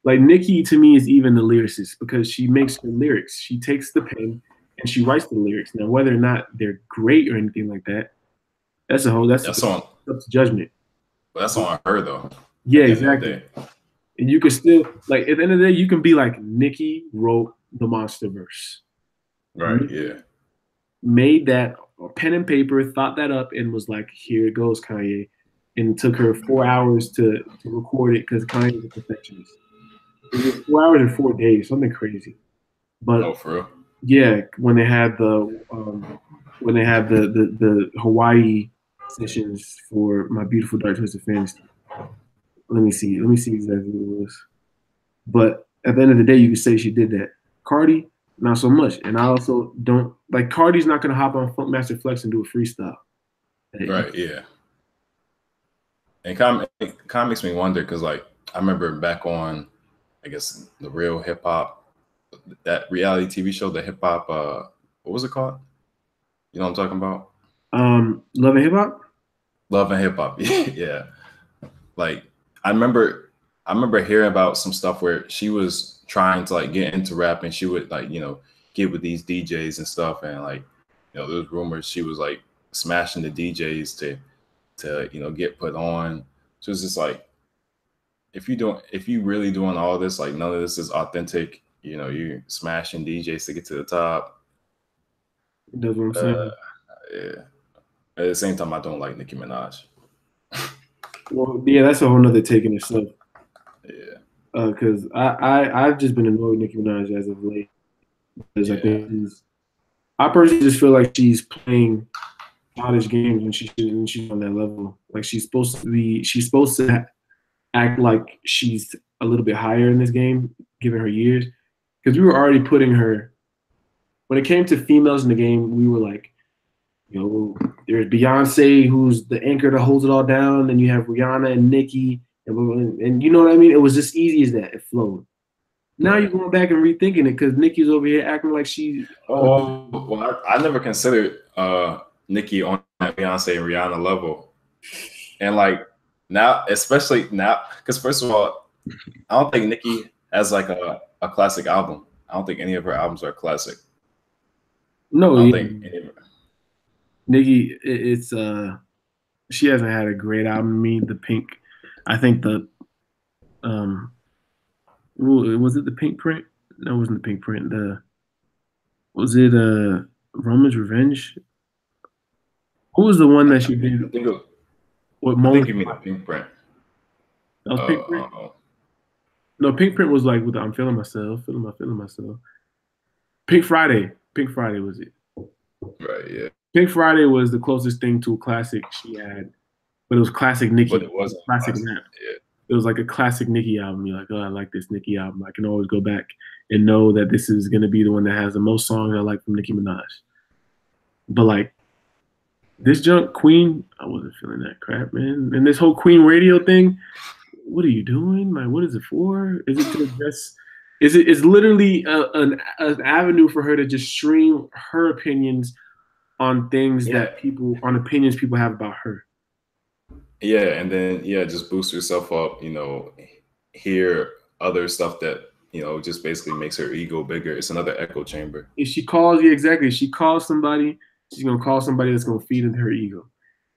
like Nicki to me is even the lyricist because she makes her lyrics. She takes the pen and she writes the lyrics. Now, whether or not they're great or anything like that, that's on up to judgment. But that's on her though. Yeah, exactly. And you can still, like, at the end of the day, you can be like, Nicki wrote the Monsterverse. Right, yeah. Made that pen and paper, thought that up, and was like, here it goes, Kanye. And it took her 4 hours to record it because Kanye's a perfectionist. It was 4 hours and 4 days, something crazy. But for real? Yeah, when they had the Hawaii sessions for My Beautiful Dark Twisted Fantasy. Let me see exactly what it was. But at the end of the day, you could say she did that. Cardi, not so much. And I also don't like Cardi's not gonna hop on Funkmaster Flex and do a freestyle. Right, yeah. And kind of makes me wonder because, like, I remember back on, I guess, the Real Hip Hop, that reality TV show, the Hip Hop, what was it called? You know what I'm talking about? Love and Hip Hop? Love and Hip Hop, yeah. Like, I remember hearing about some stuff where she was trying to, like, get into rap, and she would, like, you know, get with these DJs and stuff, and, like, you know, there was rumors she was, like, smashing the DJs to you know, get put on. So it's just like, if you really doing all this, like, none of this is authentic, you know, you're smashing DJs to get to the top. That's what I'm saying. Yeah. At the same time, I don't like Nicki Minaj. Well, yeah, that's a whole nother take in itself. Yeah. Because I've just been annoyed with Nicki Minaj as of late. Because I personally just feel like she's playing childish games when she's on that level. Like she's supposed to act like she's a little bit higher in this game, given her years. Because we were already putting her, when it came to females in the game, we were like, you know, there's Beyonce, who's the anchor that holds it all down. Then you have Rihanna and Nicki, and you know what I mean? It was just easy as that. It flowed. Now you're going back and rethinking it because Nicki's over here acting like she's. Well, I never considered Nicki on that Beyonce and Rihanna level, and like now, especially now, because first of all, I don't think Nicki has like a classic album. I don't think any of her albums are classic. No, I don't think any of her. Nicki, it's she hasn't had a great album. I mean, the Pink, I think the was it the Pink Print? No, it wasn't the Pink Print. Was it Roman's Revenge? Who was the one that she did? I think you mean the Pink Print. That was Pink Print? No, Pink Print was like with the I'm feeling myself, feeling myself. Pink Friday was it? Right, yeah. Pink Friday was the closest thing to a classic she had, but it was classic Nicki. But it wasn't classic rap. Yeah. It was like a classic Nicki album. You're like, oh, I like this Nicki album. I can always go back and know that this is going to be the one that has the most songs I like from Nicki Minaj. But like this junk Queen, I wasn't feeling that crap, man. And this whole Queen radio thing, what are you doing? Like, what is it for? Is it to address? It's literally an avenue for her to just stream her opinions on things opinions people have about her. Yeah, and then just boost herself up, you know, hear other stuff that, you know, just basically makes her ego bigger. It's another echo chamber. If she calls, if she calls somebody, she's gonna call somebody that's gonna feed into her ego.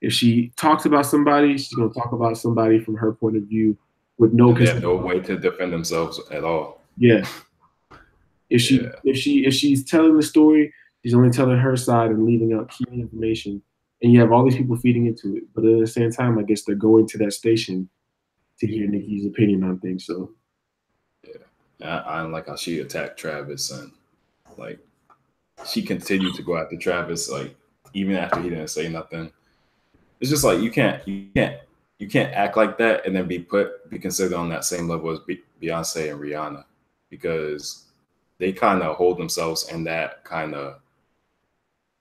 If she talks about somebody, she's gonna talk about somebody from her point of view with no they have no way to defend themselves at all. Yeah. If she's telling the story, she's only telling her side and leaving out key information. And you have all these people feeding into it. But at the same time, I guess they're going to that station to hear Nicki's opinion on things. So yeah. I don't like how she attacked Travis, and like she continued to go after Travis, like even after he didn't say nothing. It's just like you can't act like that and then be considered on that same level as Beyonce and Rihanna, because they kind of hold themselves in that kind of,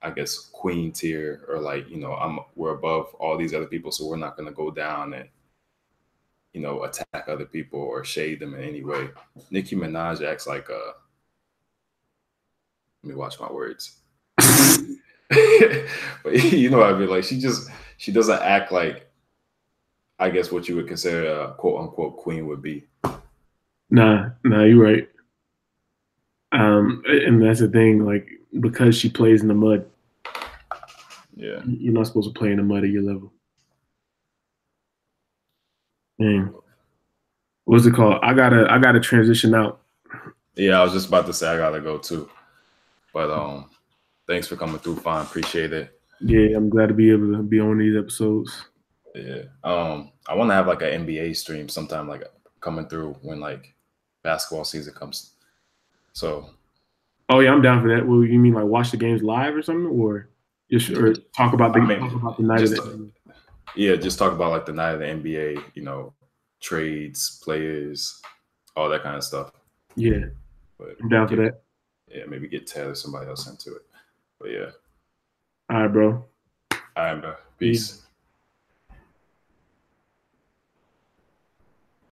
I guess, queen tier, or like, you know, we're above all these other people, so we're not going to go down attack other people or shade them in any way. Nicki Minaj acts like let me watch my words. But you know what I mean? Like she doesn't act like, I guess, what you would consider a quote unquote queen would be. Nah, you're right. And that's the thing, like, because she plays in the mud. Yeah. You're not supposed to play in the mud at your level. Man. What's it called? I gotta transition out. Yeah, I was just about to say I gotta go too. But thanks for coming through, Fine. Appreciate it. Yeah, I'm glad to be able to be on these episodes. Yeah. I want to have like an NBA stream sometime, like coming through when like basketball season comes. So. Oh yeah, I'm down for that. Well, you mean like watch the games live or something, or talk about the night of the Yeah, just talk about like the night of the NBA, trades, players, all that kind of stuff. Yeah, but I'm down for that. Yeah, maybe get Ted or somebody else into it. But yeah. All right, bro. All right, bro. Peace.